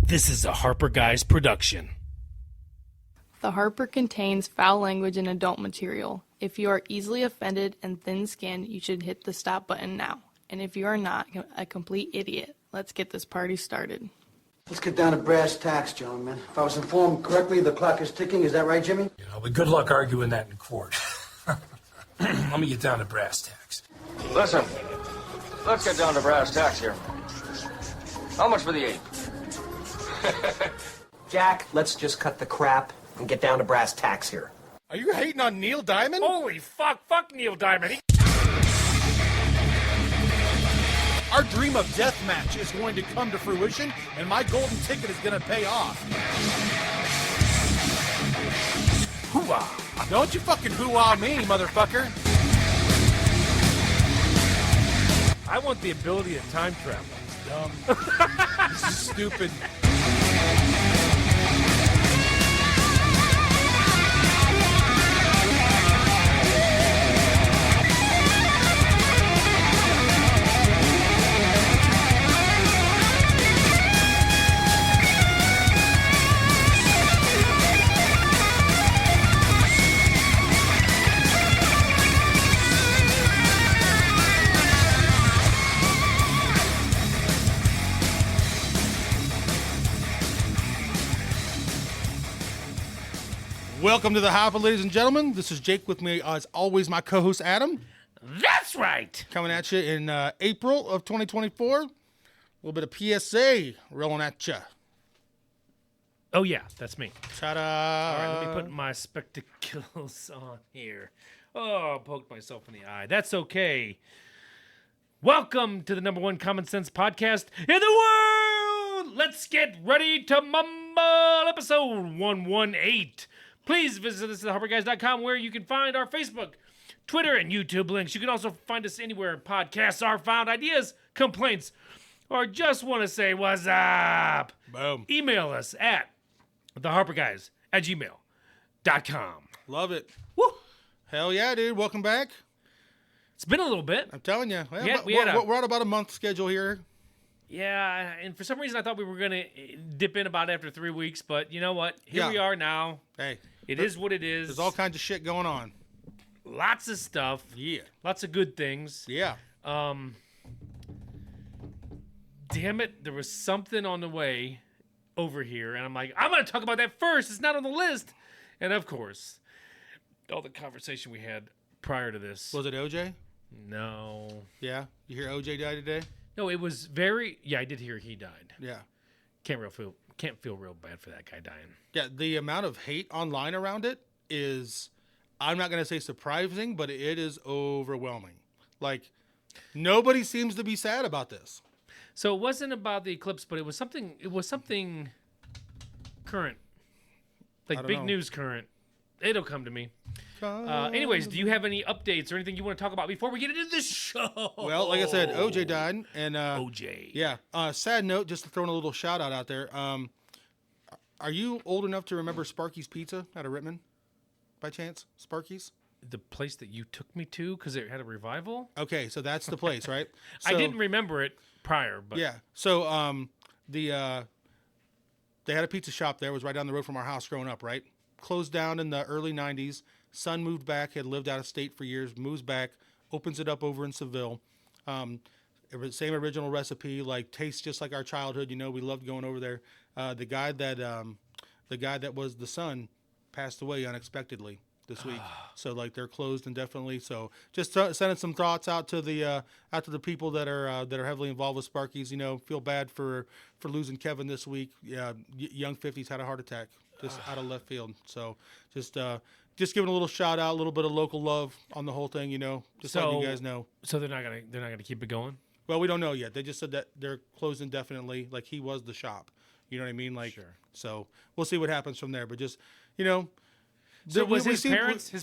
This is a Harper Guys production. The Harper contains foul language and adult material. If you are easily offended and thin-skinned, you should hit the stop button now. And if you are not a complete idiot, let's get this party started. Let's get down to brass tacks, gentlemen. If I was informed correctly, the clock is ticking. Is that right, Jimmy? You know, but good luck arguing that in court. Let me get down to brass tacks. Listen, let's get down to brass tacks here. How much for the 8? Jack, let's just cut the crap and get down to brass tacks here. Are you hating on Neil Diamond? Holy fuck Neil Diamond. Our dream of deathmatch is going to come to fruition, and my golden ticket is going to pay off. Hoo-ah. Don't you fucking hoo-ah me, motherfucker. I want the ability to time travel. Dumb. This is stupid. Welcome to the Harper, ladies and gentlemen. This is Jake, with me, as always, my co-host, Adam. That's right. Coming at you in April of 2024. A little bit of PSA rolling at you. Oh, yeah, that's me. Ta-da. All right, let me put my spectacles on here. Oh, I poked myself in the eye. That's okay. Welcome to the number one common sense podcast in the world. Let's get ready to mumble episode 118. Please visit us at harperguys.com, where you can find our Facebook, Twitter, and YouTube links. You can also find us anywhere podcasts are found, ideas, complaints, or just want to say what's up. Boom. Email us at theharperguys@gmail.com. Love it. Woo! Hell yeah, dude. Welcome back. It's been a little bit. I'm telling you. Well, Yeah, we're on about a month schedule here. Yeah, and for some reason I thought we were going to dip in about after 3 weeks, but you know what? Here we are now. Hey. It is what it is. There's all kinds of shit going on. Lots of stuff. Yeah. Lots of good things. Yeah. Damn it, there was something on the way over here, and I'm like, I'm going to talk about that first. It's not on the list. And of course, all the conversation we had prior to this. Was it OJ? No. Yeah. You hear OJ died today? No, it was I did hear he died. Yeah. Can't feel real bad for that guy dying. Yeah, the amount of hate online around it is, I'm not going to say surprising, but it is overwhelming. Like, nobody seems to be sad about this. So it wasn't about the eclipse, but it was something current. Like big news current. It'll come to me. Anyways, do you have any updates or anything you want to talk about before we get into this show? Well, like I said, OJ died, and OJ. Yeah. Sad note, just throwing a little shout out there. Are you old enough to remember Sparky's Pizza out of Rittman, by chance? Sparky's? The place that you took me to because it had a revival? Okay, so that's the place, right? I didn't remember it prior, but yeah. So they had a pizza shop there. It was right down the road from our house growing up, right? Closed down in the early 90s. Son moved back, had lived out of state for years, moves back, opens it up over in Seville. It was the same original recipe, like tastes just like our childhood. You know, we loved going over there. The guy that was the son passed away unexpectedly this week. So like they're closed indefinitely. So just sending some thoughts out to the people that are heavily involved with Sparky's. You know, feel bad for losing Kevin this week. Yeah, young 50s had a heart attack just out of left field. So just giving a little shout out, a little bit of local love on the whole thing. You know, just letting you guys know. So they're not gonna keep it going. Well, we don't know yet. They just said that they're closed indefinitely. Like he was the shop. You know what I mean? Like, sure. So we'll see what happens from there. But just, you know. So was his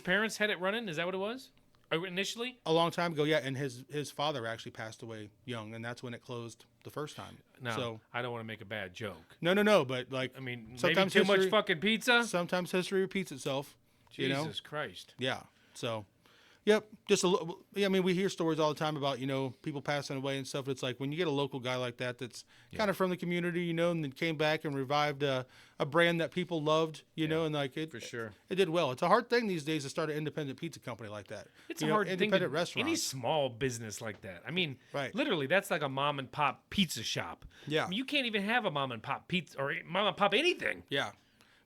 parents had it running? Is that what it was? Initially? A long time ago, yeah. And his father actually passed away young, and that's when it closed the first time. No, so, I don't want to make a bad joke. No. But like, I mean, sometimes maybe too much fucking pizza? Sometimes history repeats itself. Jesus you know? Christ. Yeah. So Yep. Just a little. Yeah, I mean, we hear stories all the time about, people passing away and stuff. It's like when you get a local guy like that that's kind of from the community, and then came back and revived a brand that people loved, and like it. For sure. It did well. It's a hard thing these days to start an independent pizza company like that. It's a hard thing. Independent restaurant. Any small business like that. I mean, Right. literally, that's like a mom and pop pizza shop. Yeah. I mean, you can't even have a mom and pop pizza or mom and pop anything. Yeah.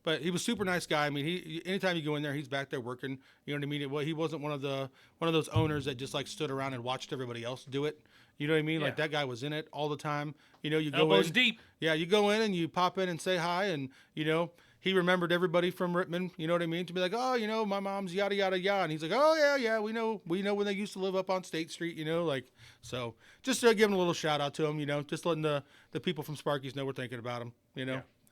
But he was a super nice guy. I mean, anytime you go in there, he's back there working. You know what I mean? He wasn't one of those owners that just like stood around and watched everybody else do it. You know what I mean? Like Yeah. that guy was in it all the time. You go Elbows in deep. Yeah, you go in and you pop in and say hi, and he remembered everybody from Rittman. You know what I mean? To be like, oh, my mom's yada yada yada, and he's like, oh yeah, we know when they used to live up on State Street. So just giving a little shout out to him. Just letting the people from Sparky's know we're thinking about him.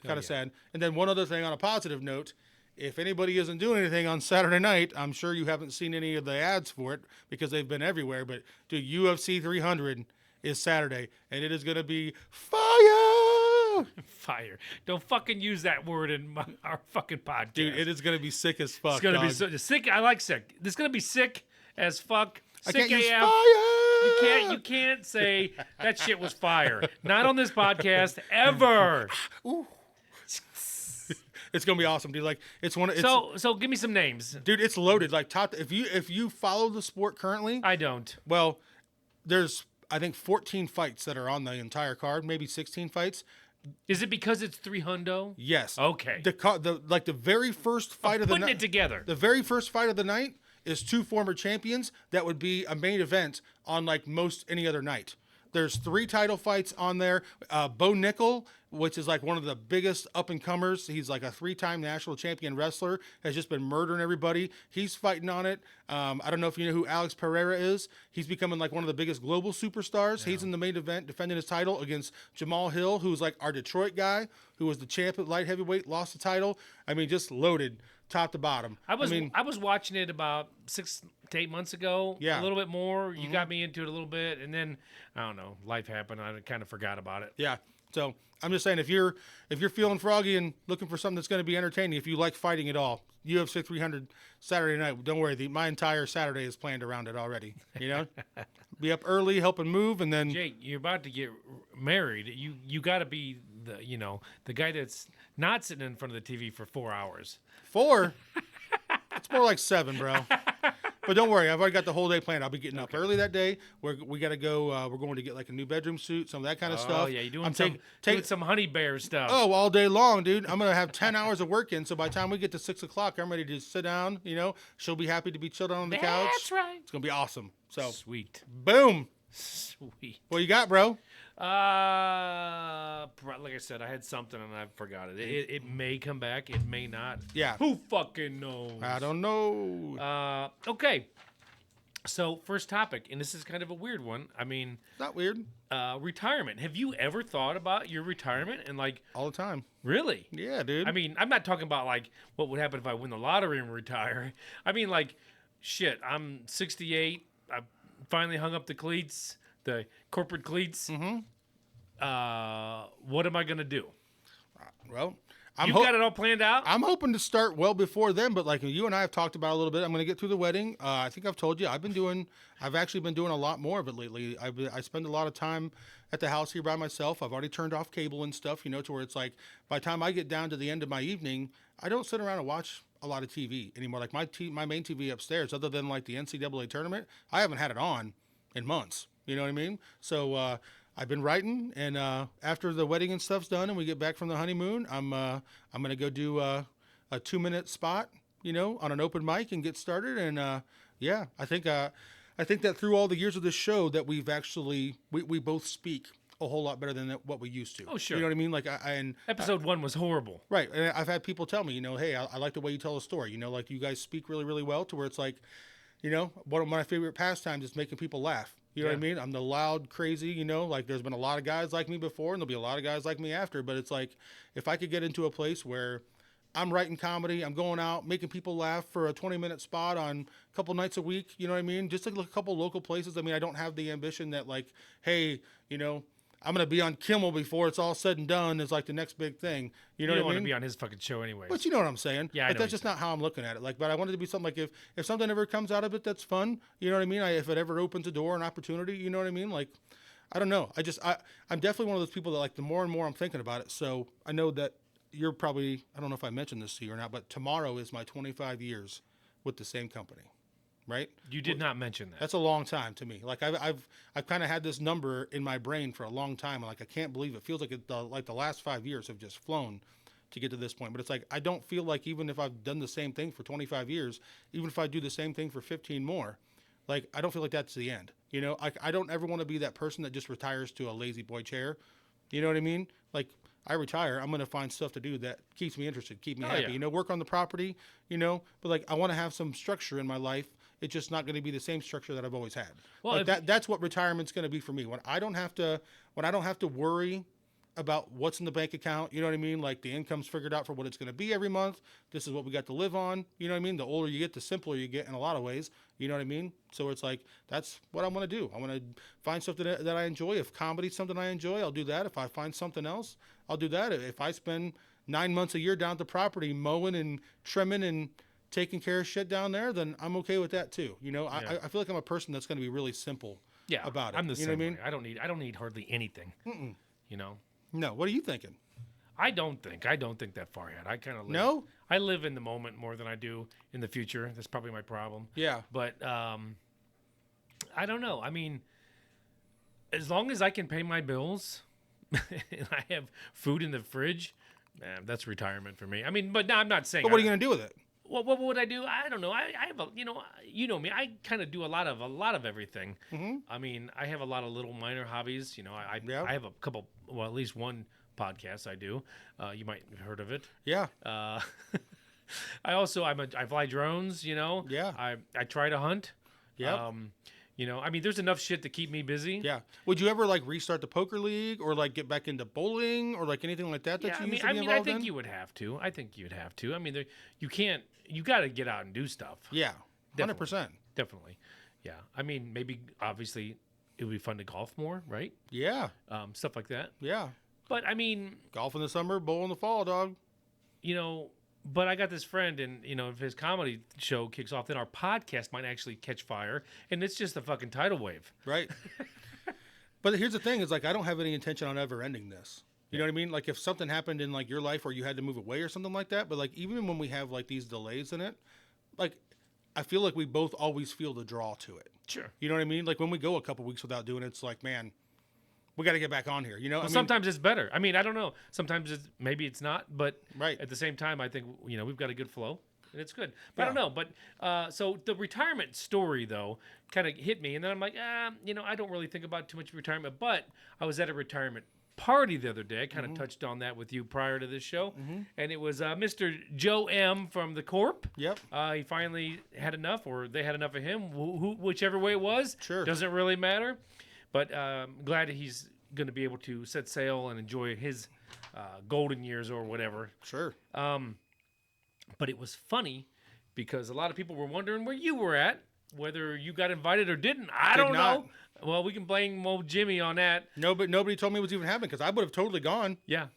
Kind of sad. And then one other thing on a positive note, if anybody isn't doing anything on Saturday night, I'm sure you haven't seen any of the ads for it because they've been everywhere. But dude, UFC 300 is Saturday, and it is going to be fire. Fire. Don't fucking use that word in our fucking podcast. Dude, it is going to be sick as fuck. It's going to be dog. sick. I like sick. It's going to be sick as fuck. I Sick can't use AF. fire. You can't say that shit was fire. Not on this podcast ever. It's gonna be awesome, dude. Like So give me some names. dude, it's loaded. Like if you follow the sport currently, I don't. well, there's I think 14 fights that are on the entire card, maybe 16 fights. Is it because it's 300? Yes. Okay. The very first fight of the Putting night. it together. The very first fight of the night is two former champions. That would be a main event on like most any other night. There's 3 title fights on there. Bo Nickel, which is like one of the biggest up-and-comers. He's like a 3-time national champion wrestler, has just been murdering everybody. He's fighting on it. I don't know if you know who Alex Pereira is. He's becoming like one of the biggest global superstars. Yeah. He's in the main event defending his title against Jamal Hill, who's like our Detroit guy, who was the champ at light heavyweight, lost the title. I mean, just loaded top to bottom. I was watching it about 6 to 8 months ago. Yeah. A little bit more. You got me into it a little bit, and then I don't know, life happened. I kind of forgot about it. Yeah. So I'm just saying, if you're feeling froggy and looking for something that's going to be entertaining, if you like fighting at all, UFC 300 Saturday night. Don't worry, my entire Saturday is planned around it already. Be up early, helping move, and then Jake, you're about to get married. You got to be the guy that's not sitting in front of the TV for 4 hours. 4. It's more like 7, bro. But don't worry, I've already got the whole day planned. I'll be getting up early that day. We got to go. We're going to get like a new bedroom suit, some of that kind of stuff. Oh yeah, you're doing some honey bear stuff. Oh, all day long, dude. I'm gonna have 10 hours of work in. So by the time we get to 6 o'clock, I'm ready to sit down. She'll be happy to be chilled out on the couch. That's right. It's gonna be awesome. So Sweet. boom. Sweet. What you got, bro? Like I said, I had something and I forgot it. It may come back. It may not. Yeah. Who fucking knows? I don't know. Okay. So first topic, and this is kind of a weird one. I mean, Not weird. retirement. Have you ever thought about your retirement and like All the time. really? Yeah, dude. I mean, I'm not talking about like what would happen if I win the lottery and retire. I mean, like, shit. I'm 68. I finally hung up the cleats, the corporate cleats. Mm-hmm. What am I gonna do? Well, You got it all planned out? I'm hoping to start well before then, but like you and I have talked about a little bit, I'm going to get through the wedding. I think I've told you I've actually been doing a lot more of it lately. I spend a lot of time at the house here by myself. I've already turned off cable and stuff, to where it's like by the time I get down to the end of my evening, I don't sit around and watch a lot of TV anymore. Like my main TV upstairs, other than like the NCAA tournament, I haven't had it on in months. You know what I mean? So, I've been writing, and after the wedding and stuff's done, and we get back from the honeymoon, I'm gonna go do a 2-minute spot, on an open mic and get started. And yeah, I think that through all the years of this show, that we've actually we both speak a whole lot better than what we used to. Oh, sure. You know what I mean? Like Episode 1 was horrible. Right, and I've had people tell me, hey, I like the way you tell a story. Like you guys speak really, really well, to where it's like, one of my favorite pastimes is making people laugh. You know what I mean? I'm the loud, crazy, like there's been a lot of guys like me before, and there'll be a lot of guys like me after. But it's like, if I could get into a place where I'm writing comedy, I'm going out, making people laugh for a 20-minute spot on a couple nights a week, you know what I mean? Just like a couple local places. I mean, I don't have the ambition that like, hey, I'm going to be on Kimmel before it's all said and done is like the next big thing. You know You don't what I want mean? to be on his fucking show anyway. But you know what I'm saying? Yeah, I like know that's what just you're not how I'm looking at it. Like, but I want it to be something like if something ever comes out of it that's fun, you know what I mean? If it ever opens a door, an opportunity, you know what I mean? Like, I don't know. I'm definitely one of those people that like the more and more I'm thinking about it. So I know that you're probably, I don't know if I mentioned this to you or not, but tomorrow is my 25 years with the same company. Right? You did not mention that. That's a long time to me. Like I've kind of had this number in my brain for a long time. Like I can't believe it. Feels like like the last 5 years have just flown to get to this point. But it's like I don't feel like even if I've done the same thing for 25 years, even if I do the same thing for 15 more, like I don't feel like that's the end. You know, I don't ever want to be that person that just retires to a lazy boy chair. You know what I mean? Like I retire, I'm going to find stuff to do that keeps me interested, keep me happy. yeah. You know, work on the property. You know, but like I want to have some structure in my life. It's just not going to be the same structure that I've always had. Well, like that's what retirement's going to be for me. When I don't have to worry about what's in the bank account, you know what I mean? Like the income's figured out for what it's going to be every month. This is what we got to live on. You know what I mean? The older you get, the simpler you get in a lot of ways. You know what I mean? So it's like, that's what I want to do. I want to find something that I enjoy. If comedy's something I enjoy, I'll do that. If I find something else, I'll do that. If I spend 9 months a year down at the property mowing and trimming and taking care of shit down there, then I'm okay with that too. You know, Yeah. I feel like I'm a person that's going to be really simple about it. I'm the you same know what I mean? way. I don't need hardly anything. You know? No, what are you thinking? I don't think that far ahead. I kind of live. No? I live in the moment more than I do in the future. That's probably my problem. Yeah. But I don't know. I mean, as long as I can pay my bills and I have food in the fridge, man, that's retirement for me. I mean, but now I'm not saying. But what are you going to do with it? What would I do? I don't know. I have a, you know me. I kind of do a lot of everything. Mm-hmm. I mean, I have a lot of little minor hobbies. You know, I have a couple, well, at least one podcast I do. You might have heard of it. Yeah. I fly drones. You know. Yeah. I try to hunt. Yeah. You know, I mean, there's enough shit to keep me busy. Yeah. Would you ever like restart the poker league or like get back into bowling or like anything like that? Yeah, You used to I be mean, involved I think in? you would have to. I mean, you can't. You got to get out and do stuff. Yeah. 100%. Definitely. Yeah. I mean, maybe obviously it would be fun to golf more, right? Yeah. Stuff like that. Yeah. But I mean, Golf in the summer, bowl in the fall, dog. you know, but I got this friend, and you know, if his comedy show kicks off, then our podcast might actually catch fire, and it's just a fucking tidal wave. Right. But here's the thing: is like I don't have any intention on ever ending this. You know what I mean? Like if something happened in like your life or you had to move away or something like that. But like even when we have like these delays in it, like I feel like we both always feel the draw to it. Sure. You know what I mean? Like when we go a couple weeks without doing it, it's like, man, we got to get back on here. You know? Well, sometimes it's better. I mean, I don't know. Sometimes maybe it's not, but Right. at the same time, I think we've got a good flow. And it's good. But I don't know. But so the retirement story, though, kind of hit me. And then I'm like, I don't really think about too much retirement. But I was at a retirement party the other day. I kind of touched on that with you prior to this show. And it was Mr. Joe M. from the Corp. Yep. He finally had enough, or they had enough of him, whichever way it was. Sure. Doesn't really matter. But glad that he's going to be able to set sail and enjoy his golden years or whatever. Sure. But it was funny because a lot of people were wondering where you were at, whether you got invited or didn't. I don't know. Well, we can blame old Jimmy on that. No, but nobody told me it was even happening because I would have totally gone. Yeah.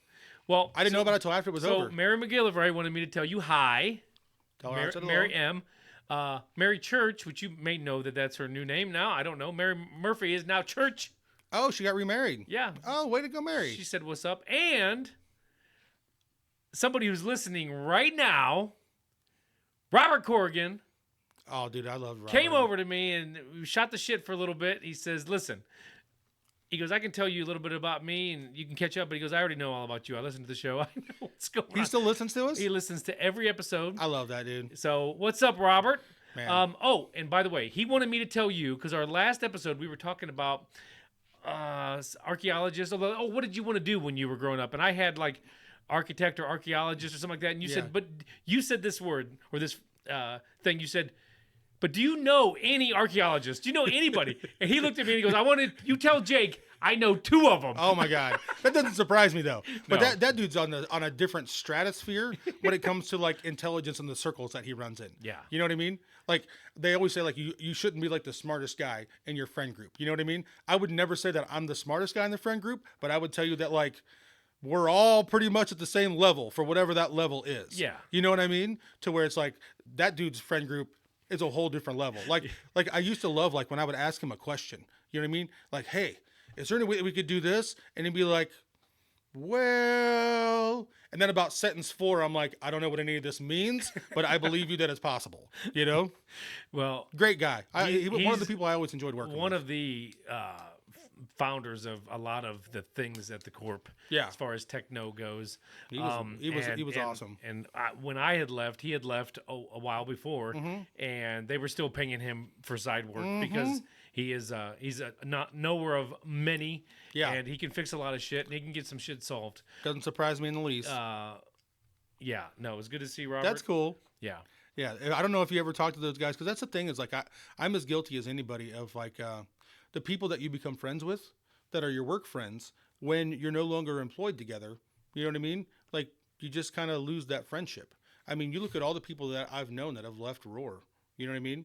Well, I didn't know about it until after it was over. So Mary McGillivray wanted me to tell you hi. Tell her I said hello. Mary M. Mary Church, which you may know that's her new name now. I don't know. Mary Murphy is now Church. Oh, she got remarried. Yeah. Oh, way to go, Mary. She said, "What's up?" And somebody who's listening right now, Robert Corrigan, Oh, dude, I love Robert. came over to me and we shot the shit for a little bit. He says, "Listen," he goes, "I can tell you a little bit about me and you can catch up." But he goes, "I already know all about you. I listen to the show. I know what's going on." He still listens to us? He listens to every episode. I love that, dude. So what's up, Robert? Man. And by the way, he wanted me to tell you because our last episode we were talking about archaeologists. Oh, what did you want to do when you were growing up? And I had like architect or archaeologist or something like that. And you said, but you said this word or this thing. You said, but do you know any archaeologists? Do you know anybody? And he looked at me and he goes, you tell Jake, I know 2 of them. Oh my God, that doesn't surprise me though. But No. that dude's on a different stratosphere when it comes to like intelligence in the circles that he runs in. Yeah. You know what I mean? Like they always say, like you shouldn't be like the smartest guy in your friend group. You know what I mean? I would never say that I'm the smartest guy in the friend group, but I would tell you that like we're all pretty much at the same level for whatever that level is. Yeah. You know what I mean? To where it's like that dude's friend group is a whole different level. Like I used to love like when I would ask him a question. You know what I mean? Like, hey, is there any way that we could do this? And he'd be like, well, and then about sentence 4, I'm like, I don't know what any of this means, but I believe you that it's possible. You know? Well, Great guy. He was one of the he's people I always enjoyed working one with. of the founders of a lot of the things at the Corp. Yeah. As far as techno goes, He was awesome. And when I had left, he had left a while before, Mm-hmm. and they were still paying him for side work because he's a not knower of many. Yeah. And he can fix a lot of shit, and he can get some shit solved. Doesn't surprise me in the least. Yeah. No, it was good to see Robert. That's cool. Yeah. Yeah, I don't know if you ever talked to those guys because that's the thing is like I'm as guilty as anybody of like the people that you become friends with that are your work friends when you're no longer employed together. You know what I mean? Like you just kind of lose that friendship. I mean, you look at all the people that I've known that have left Roar. You know what I mean?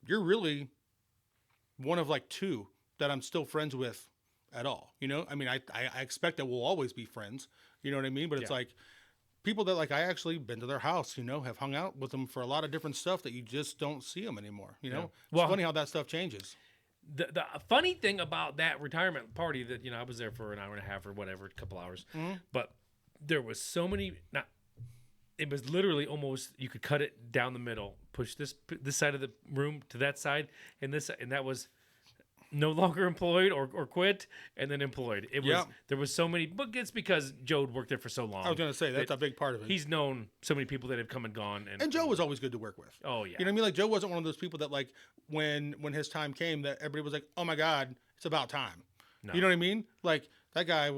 You're really one of like 2 that I'm still friends with at all. You know? I mean, I expect that we'll always be friends. You know what I mean? But it's Yeah. like people that like I actually been to their house, you know, have hung out with them for a lot of different stuff that you just don't see them anymore. You know, Yeah. it's Well- funny how that stuff changes. The funny thing about that retirement party that I was there for an hour and a half or whatever, a couple hours, but there was so many. It was literally almost you could cut it down the middle, push this side of the room to that side, and that was no longer employed or quit, and then employed. It was Yeah. There was so many, but it's because Joe had worked there for so long. I was gonna say that's a big part of it. He's known so many people that have come and gone, and And Joe was always good to work with. Oh yeah, You know what I mean? Like Joe wasn't one of those people that like when his time came that everybody was like, oh my God, it's about time. No. You know what I mean? Like that guy.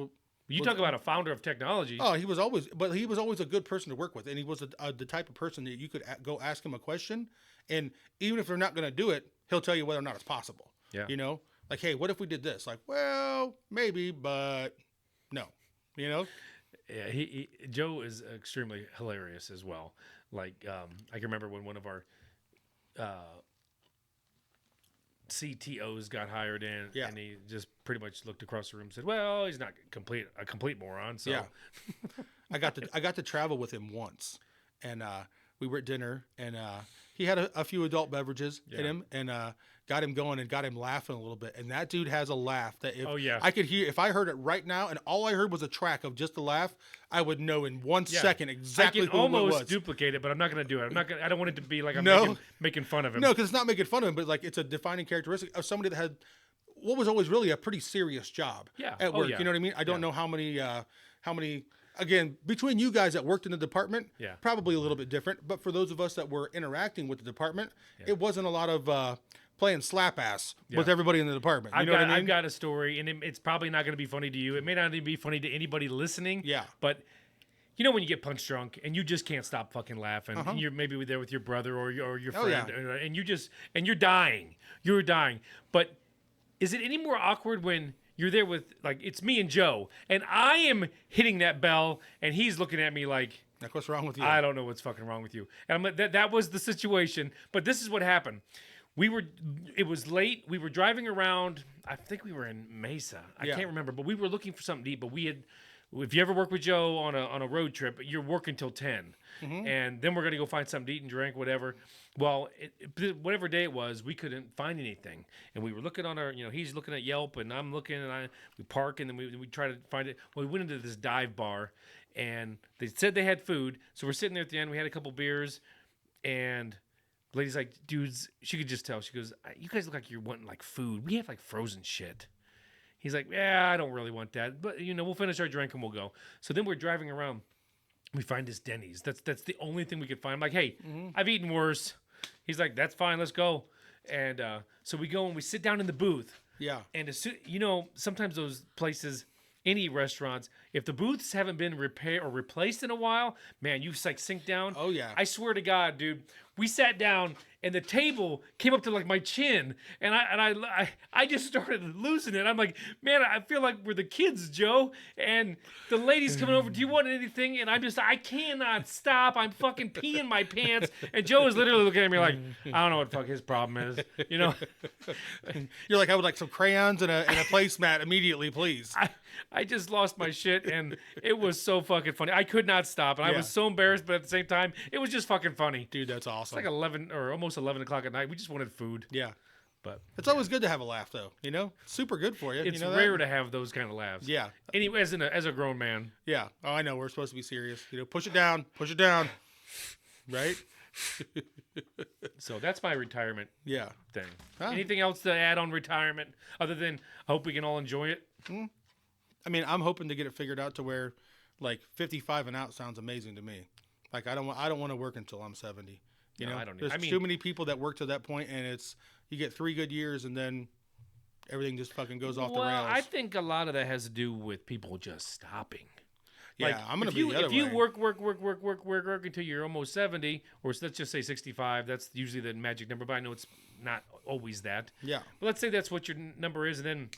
You talk about a founder of technology. Oh, he was always a good person to work with, and he was the type of person that you could go ask him a question, and even if they're not going to do it, he'll tell you whether or not it's possible. Yeah. You know, like, hey, what if we did this? Like, well, maybe, but no. You know. Yeah, Joe is extremely hilarious as well. Like I can remember when one of our CTOs got hired in, Yeah. and he just pretty much looked across the room and said, "Well, he's not a complete moron." So Yeah. I got to travel with him once, and we were at dinner, and he had a few adult beverages in him, and got him going and got him laughing a little bit. And that dude has a laugh that if Oh, yeah. I could hear, if I heard it right now, and all I heard was a track of just the laugh, I would know in 1 second exactly I can who it almost was. duplicate it, but I'm not going to do it. I don't want it to be like I'm No. making fun of him. No, because it's not making fun of him, but like it's a defining characteristic of somebody that had what was always really a pretty serious job Yeah. at Oh, work. yeah. You know what I mean? I don't know how many. Again, between you guys that worked in the department, Yeah. probably a little bit different. But for those of us that were interacting with the department, it wasn't a lot of playing slap ass with everybody in the department. You know what I mean? I've got a story, and it's probably not going to be funny to you. It may not even be funny to anybody listening. Yeah. But you know when you get punch drunk and you just can't stop fucking laughing, and you're maybe there with your brother or your Oh, friend, yeah. and you're dying. You're dying. But is it any more awkward when you're there with like it's me and Joe, and I am hitting that bell, and he's looking at me like, Like, what's wrong with you? I don't know what's fucking wrong with you. And I'm like, that was the situation. But this is what happened. It was late. We were driving around. I think we were in Mesa. I Yeah. can't remember, but we were looking for something to eat. But if you ever work with Joe on a road trip, you're working till 10. And then we're going to go find something to eat and drink, whatever. Well, whatever day it was, we couldn't find anything. And we were looking on he's looking at Yelp and I'm looking and we park and then we try to find it. Well, we went into this dive bar and they said they had food. So we're sitting there at the end. We had a couple beers and the lady's like, dudes, she could just tell. She goes, you guys look like you're wanting like food. We have like frozen shit. He's like, yeah, I don't really want that. But, we'll finish our drink and we'll go. So then we're driving around. We find this Denny's. That's the only thing we could find. I'm like, hey, I've eaten worse. He's like, that's fine. Let's go. And so we go and we sit down in the booth. Yeah. And sometimes those places, any restaurants, if the booths haven't been repaired or replaced in a while, man, you like sink down. Oh, yeah. I swear to God, dude, we sat down and the table came up to like my chin, and I just started losing it. I'm like, man, I feel like we're the kids, Joe, and the lady's coming over. Do you want anything? And I cannot stop. I'm fucking peeing my pants, and Joe is literally looking at me like, I don't know what the fuck his problem is, you know. You're like, I would like some crayons and a placemat immediately, please. I just lost my shit, and it was so fucking funny. I could not stop, and I was so embarrassed, but at the same time, it was just fucking funny. Dude, that's awesome. It's like 11 or almost 11 o'clock at night. We just wanted food. Yeah. But it's always good to have a laugh, though. You know, it's super good for you. It's you know rare to have those kind of laughs. Yeah. Anyway, as a grown man. Yeah. Oh, I know. We're supposed to be serious. You know, push it down, right? So that's my retirement. Yeah. Thing. Huh. Anything else to add on retirement other than I hope we can all enjoy it? I mean, I'm hoping to get it figured out to where, like, 55 and out sounds amazing to me. Like, I don't want to work until I'm 70. You know, I don't. There's too many people that work to that point, and you get 3 good years, and then everything just fucking goes off the rails. I think a lot of that has to do with people just stopping. Yeah, like, I'm gonna be the other way. If you work until you're almost 70, or let's just say 65, that's usually the magic number. But I know it's not always that. Yeah. But let's say that's what your number is, and then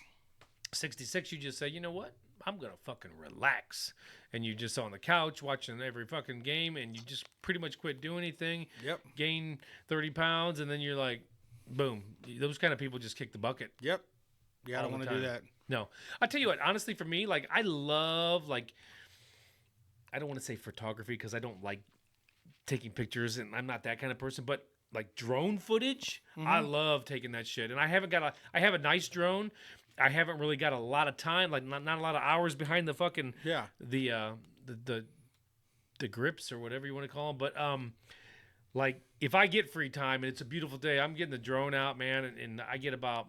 66, you just say, you know what? I'm gonna fucking relax, and you just on the couch watching every fucking game, and you just pretty much quit doing anything. Yep. Gain 30 pounds, and then you're like, boom. Those kind of people just kick the bucket. Yep. Yeah, I don't want to do that. No, I'll tell you what. Honestly, for me, like I love I don't want to say photography because I don't like taking pictures, and I'm not that kind of person. But like drone footage, I love taking that shit. And I have a nice drone. I haven't really got a lot of time, like not a lot of hours behind the fucking the grips or whatever you want to call them. But like if I get free time and it's a beautiful day, I'm getting the drone out, man, and I get about.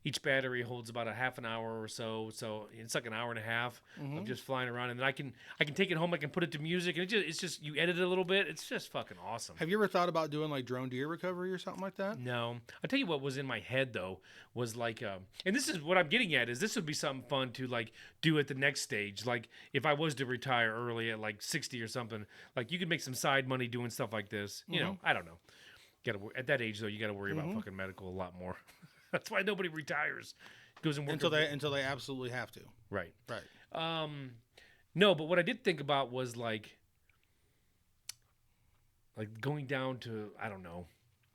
Each battery holds about a half an hour or so it's like an hour and a half of just flying around, and then I can take it home. I can put it to music, and it's just you edit it a little bit. It's just fucking awesome. Have you ever thought about doing like drone deer recovery or something like that? No, I'll tell you what was in my head though was like, and this is what I'm getting at is this would be something fun to like do at the next stage. Like if I was to retire early at like 60 or something, like you could make some side money doing stuff like this. You know, I don't know. At that age though, you got to worry about fucking medical a lot more. That's why nobody retires. Goes and works until they absolutely have to. Right. Right. No, but what I did think about was like going down to, I don't know,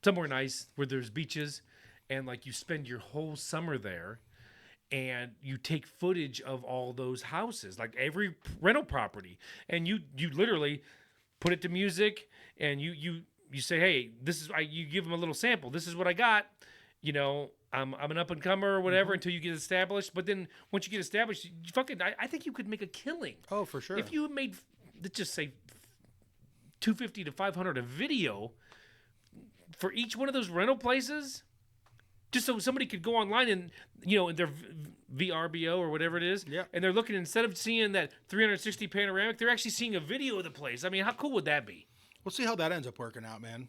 somewhere nice where there's beaches, and like you spend your whole summer there, and you take footage of all those houses, like every rental property, and you literally put it to music, and you say, hey, this is you give them a little sample. This is what I got. You know, I'm an up and comer or whatever until you get established. But then once you get established, I think you could make a killing. Oh, for sure. If you made, let's just say, $250 to $500 a video for each one of those rental places, just so somebody could go online and in their VRBO or whatever it is, and they're looking, instead of seeing that 360 panoramic, they're actually seeing a video of the place. I mean, how cool would that be? We'll see how that ends up working out, man.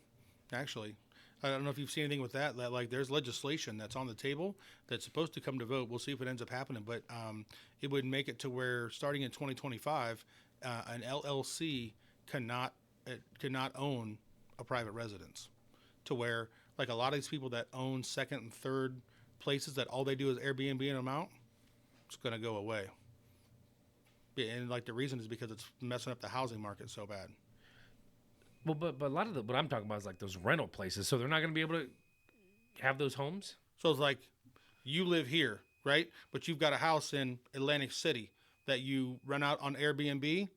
Actually. I don't know if you've seen anything with that like there's legislation that's on the table that's supposed to come to vote. We'll see if it ends up happening, but it would make it to where starting in 2025, an LLC cannot own a private residence, to where like a lot of these people that own second and third places that all they do is Airbnb them out, it's going to go away. And like the reason is because it's messing up the housing market so bad. Well, but a lot of what I'm talking about is like those rental places. So they're not going to be able to have those homes? So it's like you live here, right? But you've got a house in Atlantic City that you rent out on Airbnb.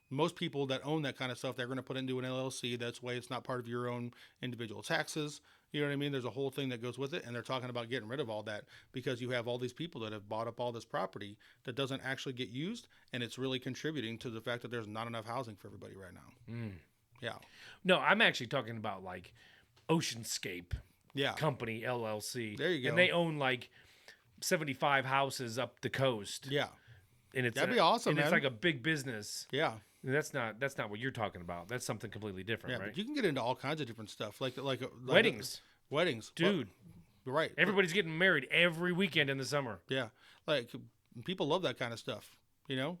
Most people that own that kind of stuff, they're going to put into an LLC. That's why it's not part of your own individual taxes. You know what I mean? There's a whole thing that goes with it. And they're talking about getting rid of all that because you have all these people that have bought up all this property that doesn't actually get used. And it's really contributing to the fact that there's not enough housing for everybody right now. Yeah. No, I'm actually talking about like Oceanscape Company, LLC. There you go. And they own like 75 houses up the coast. Yeah. And that'd be awesome, and man. It's like a big business. Yeah. And that's not what you're talking about. That's something completely different, Yeah, right? but you can get into all kinds of different stuff, like weddings. Weddings, dude. Well, right. Everybody's getting married every weekend in the summer. Yeah, like people love that kind of stuff. You know,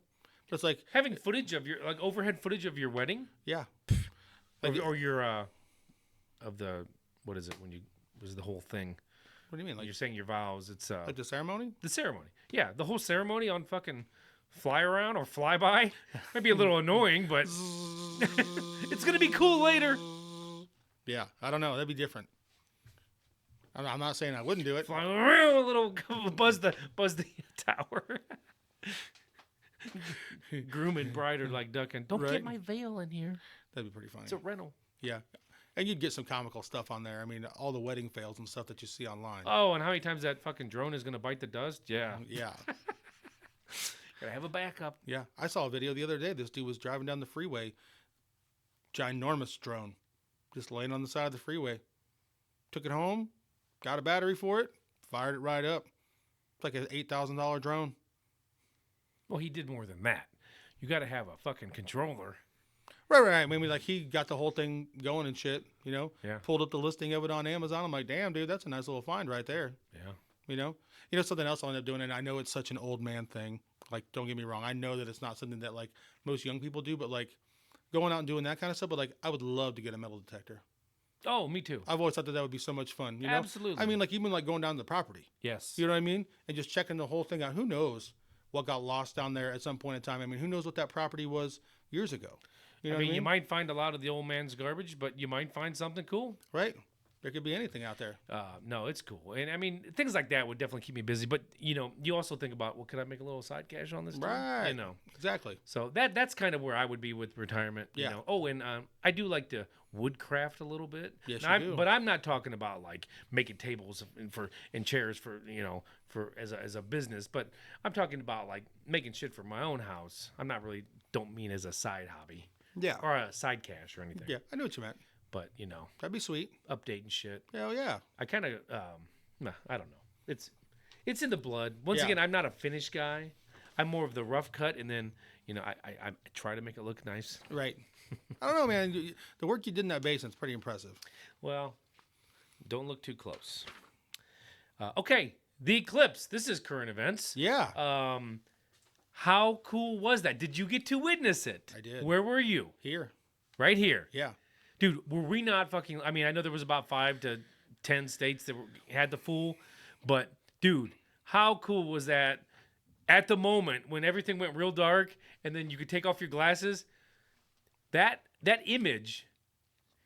but it's like having footage of your overhead footage of your wedding. Yeah. Or your what is it when you was the whole thing? What do you mean? When Like you're saying your vows, it's like the ceremony? the ceremony. Yeah, the whole ceremony on fucking fly around or fly by might be a little annoying, but it's gonna be cool later. Yeah, I don't know. That'd be different. I'm not saying I wouldn't do it. Fly around a little, buzz the tower. Groom and bride are like ducking. Don't Right. get my veil in here. That'd be pretty funny. It's a rental. Yeah. And you'd get some comical stuff on there. I mean, all the wedding fails and stuff that you see online. Oh, and how many times that fucking drone is gonna bite the dust? Yeah, Yeah. gotta have a backup. Yeah. I saw a video the other day. This dude was driving down the freeway. Ginormous drone. Just laying on the side of the freeway. Took it home. Got a battery for it. Fired it right up. It's like an $8,000 drone. Well, he did more than that. You got to have a fucking controller. Right. I mean, like, he got the whole thing going and shit, you know? Yeah. Pulled up the listing of it on Amazon. I'm like, damn, dude, that's a nice little find right there. Yeah. You know? You know, something else I'll end up doing, and I know it's such an old man thing. Like, don't get me wrong. I know that it's not something that, like, most young people do, but, like, going out and doing that kind of stuff. But, like, I would love to get a metal detector. Oh, me too. I've always thought that would be so much fun, you know? Absolutely. I mean, like, even, like, going down to the property. Yes. You know what I mean? And just checking the whole thing out. Who knows what got lost down there at some point in time? I mean, who knows what that property was years ago? You know I mean, what I mean? you might find a lot of the old man's garbage, but you might find something cool. Right? There could be anything out there. No, it's cool. And I mean, things like that would definitely keep me busy. But, you know, you also think about, well, could I make a little side cash on this? Too? Right. You know. Exactly. So that's kind of where I would be with retirement. You Yeah. know. Oh, and I do like to woodcraft a little bit. Yes, Now, you do. But I'm not talking about like making tables and chairs for as a business. But I'm talking about like making shit for my own house. I'm not really don't mean as a side hobby Yeah. or a side cash or anything. Yeah. I know what you meant. But you know, That'd be sweet. updating shit. Hell yeah. I kind of I don't know. It's in the blood. Once Yeah. again, I'm not a finished guy. I'm more of the rough cut, and then I try to make it look nice. Right. I don't know, man. The work you did in that basement's pretty impressive. Well, don't look too close. Okay, the Eclipse. This is current events. Yeah. How cool was that? Did you get to witness it? I did. Where were you? Here. Right here. Yeah. Dude, were we not fucking... I mean, I know there was about 5 to 10 states that had the fool, but, dude, how cool was that at the moment when everything went real dark and then you could take off your glasses? That image...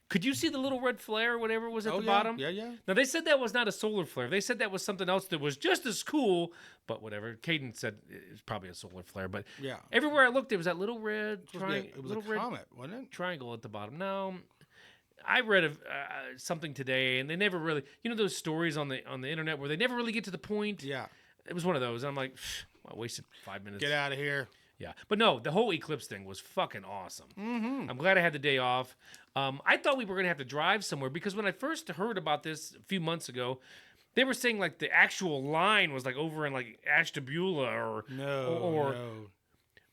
Could you see the little red flare or whatever was at the yeah. bottom? Yeah. Now, they said that was not a solar flare. They said that was something else that was just as cool, but whatever. Caden said it's probably a solar flare, but Yeah. everywhere I looked, there was that little red It was a comet, wasn't it? triangle at the bottom. No, I read something today, and they never really, those stories on the internet where they never really get to the point. Yeah. It was one of those. I'm like, I wasted 5 minutes. Get out of here. Yeah, but no, the whole Eclipse thing was fucking awesome. Mm-hmm. I'm glad I had the day off. I thought we were gonna have to drive somewhere because when I first heard about this a few months ago, they were saying like the actual line was like over in like Ashtabula or No.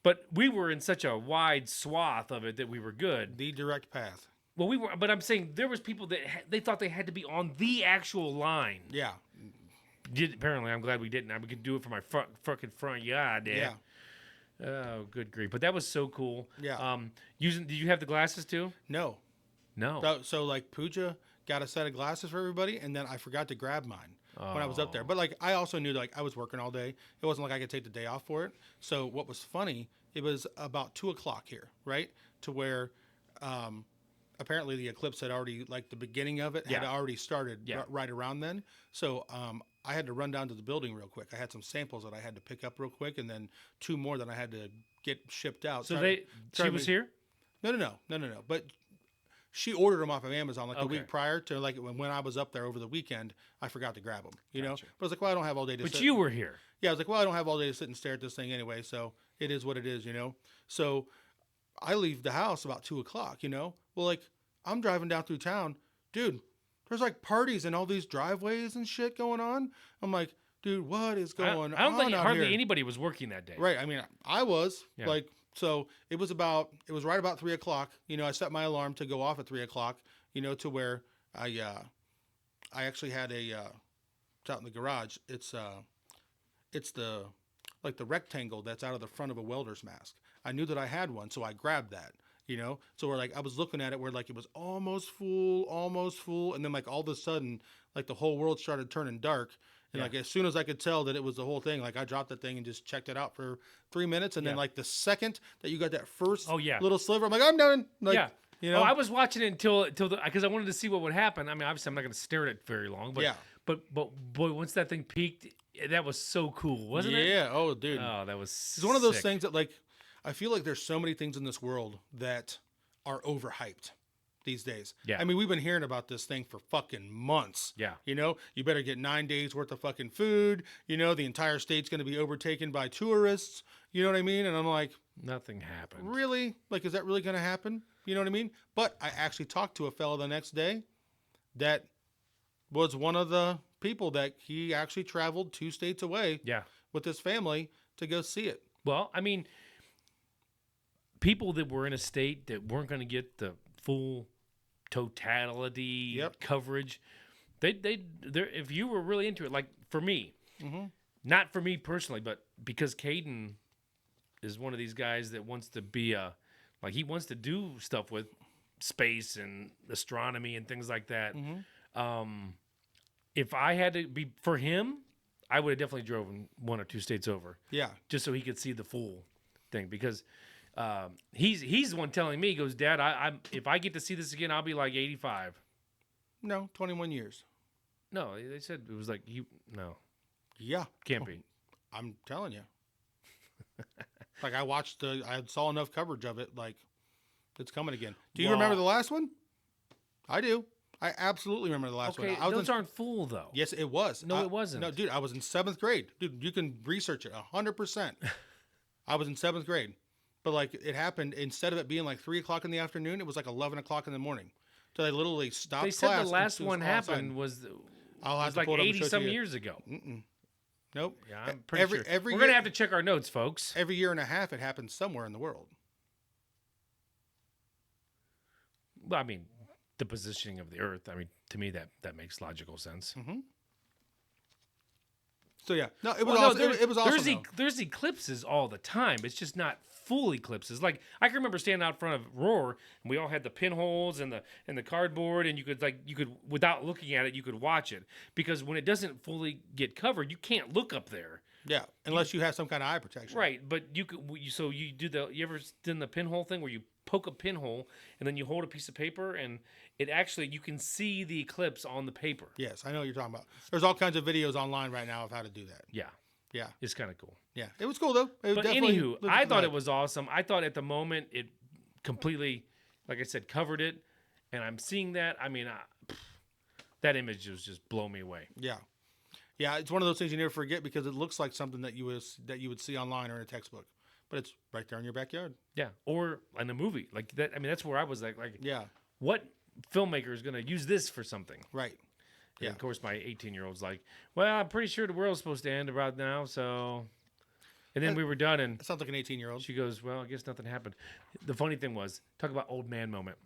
But we were in such a wide swath of it that we were good. The direct path. Well, we were, but I'm saying there was people that they thought they had to be on the actual line. Yeah. Apparently, I'm glad we didn't. We could do it from my fucking front yard. Yeah. Oh, good grief! But that was so cool. Yeah. Did you have the glasses too? No. No. So like Pooja got a set of glasses for everybody, and then I forgot to grab mine when I was up there. But like I also knew like I was working all day. It wasn't like I could take the day off for it. So what was funny, it was about 2:00 here, right? To where apparently the eclipse had already, like the beginning of it had already started right around then. So I had to run down to the building real quick. I had some samples that I had to pick up real quick, and then 2 more that I had to get shipped out. So she was here? No. But she ordered them off of Amazon like the Okay. week prior to like when I was up there over the weekend. I forgot to grab them, know. But I was like, well, I don't have all day to. But sit. you were here. Yeah, I was like, well, I don't have all day to sit and stare at this thing anyway, so it is what it is, So I leave the house about 2:00, Well, like I'm driving down through town, dude. There's like parties and all these driveways and shit going on. I'm like, dude, what is going on? I don't think out hardly here? anybody was working that day. Right. I mean, I was Yeah. so it was right about 3:00. I set my alarm to go off at 3:00. To where I actually had it's out in the garage. It's the rectangle that's out of the front of a welder's mask. I knew that I had one, so I grabbed that. you know? So we're like, I was looking at it where like it was almost full. And then like all of a sudden, like the whole world started turning dark. And like as soon as I could tell that it was the whole thing, like I dropped that thing and just checked it out for 3 minutes. And then like the second that you got that first little sliver, I'm like, I'm done. Like, you know? Oh, I was watching it until because I wanted to see what would happen. I mean, obviously I'm not going to stare at it very long, but boy, once that thing peaked, that was so cool, wasn't it? Yeah. Oh, dude. Oh, that was. It's one of those things that like I feel like there's so many things in this world that are overhyped these days. Yeah. I mean, we've been hearing about this thing for fucking months. Yeah. You know, you better get 9 days worth of fucking food. You know, the entire state's going to be overtaken by tourists. You know what I mean? And I'm like, nothing happened. really? Like, is that really going to happen? You know what I mean? But I actually talked to a fellow the next day that was one of the people that he actually traveled 2 states away with his family to go see it. Well, I mean, people that were in a state that weren't going to get the full totality coverage, they're if you were really into it, like for me, not for me personally, but because Caden is one of these guys that wants to be he wants to do stuff with space and astronomy and things like that. If I had to be for him, I would have definitely driven 1 or 2 states over. Yeah, just so he could see the full thing because. He's the one telling me, he goes, Dad, I'm if I get to see this again, I'll be like 85. No, 21 years. No, they said it was like no. Yeah. Can't be. I'm telling you. Like I saw enough coverage of it, like it's coming again. Do you remember the last one? I do. I absolutely remember the last one. Okay, those aren't full though. Yes, it was. No, it wasn't. No, dude, I was in 7th grade. Dude, you can research it 100%. I was in 7th grade. But like it happened, instead of it being like 3 o'clock in the afternoon, it was like 11 o'clock in the morning. So they literally stopped class. They said the last one happened was like 80 some years ago. Nope. Yeah, I'm pretty sure. We're going to have to check our notes, folks. Every year and a half, it happens somewhere in the world. Well, I mean, the positioning of the Earth, I mean, to me, that makes logical sense. So yeah, no, it was awesome. It was awesome. There's eclipses all the time. It's just not full eclipses. Like I can remember standing out front of Roar, and we all had the pinholes and the cardboard, and you could without looking at it, you could watch it because when it doesn't fully get covered, you can't look up there. Yeah, unless you have some kind of eye protection. Right, but you ever done the pinhole thing where you poke a pinhole and then you hold a piece of paper and it actually you can see the eclipse on the paper. Yes, I know what you're talking about. There's all kinds of videos online right now of how to do that. Yeah. Yeah. It's kind of cool. Yeah. It was cool though. But anywho, I thought it was awesome. I thought at the moment it completely, like I said, covered it. And I'm seeing that. I mean, that image was just blow me away. Yeah. Yeah. It's one of those things you never forget because it looks like something that you would see online or in a textbook. But it's right there in your backyard. Yeah. Or in a movie. Like that. I mean, that's where I was like yeah. What filmmaker is going to use this for something? Right. Yeah. And of course, my 18-year-old's like, well, I'm pretty sure the world's supposed to end about now, so. And then we were done, and it sounds like an 18-year-old. She goes, well, I guess nothing happened. The funny thing was, talk about old man moment.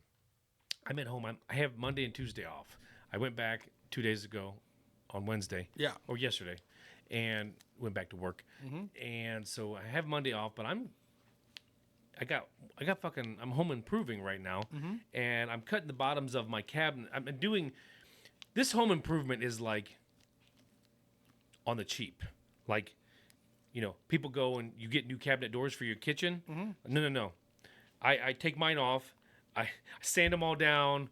I'm at home. I have Monday and Tuesday off. I went back 2 days ago on Wednesday. Yeah. Or yesterday, and went back to work. And so I have Monday off, but I'm home improving right now, and I'm cutting the bottoms of my cabinet. I'm doing this home improvement is like on the cheap, like people go and you get new cabinet doors for your kitchen. No. I take mine off. I sand them all down.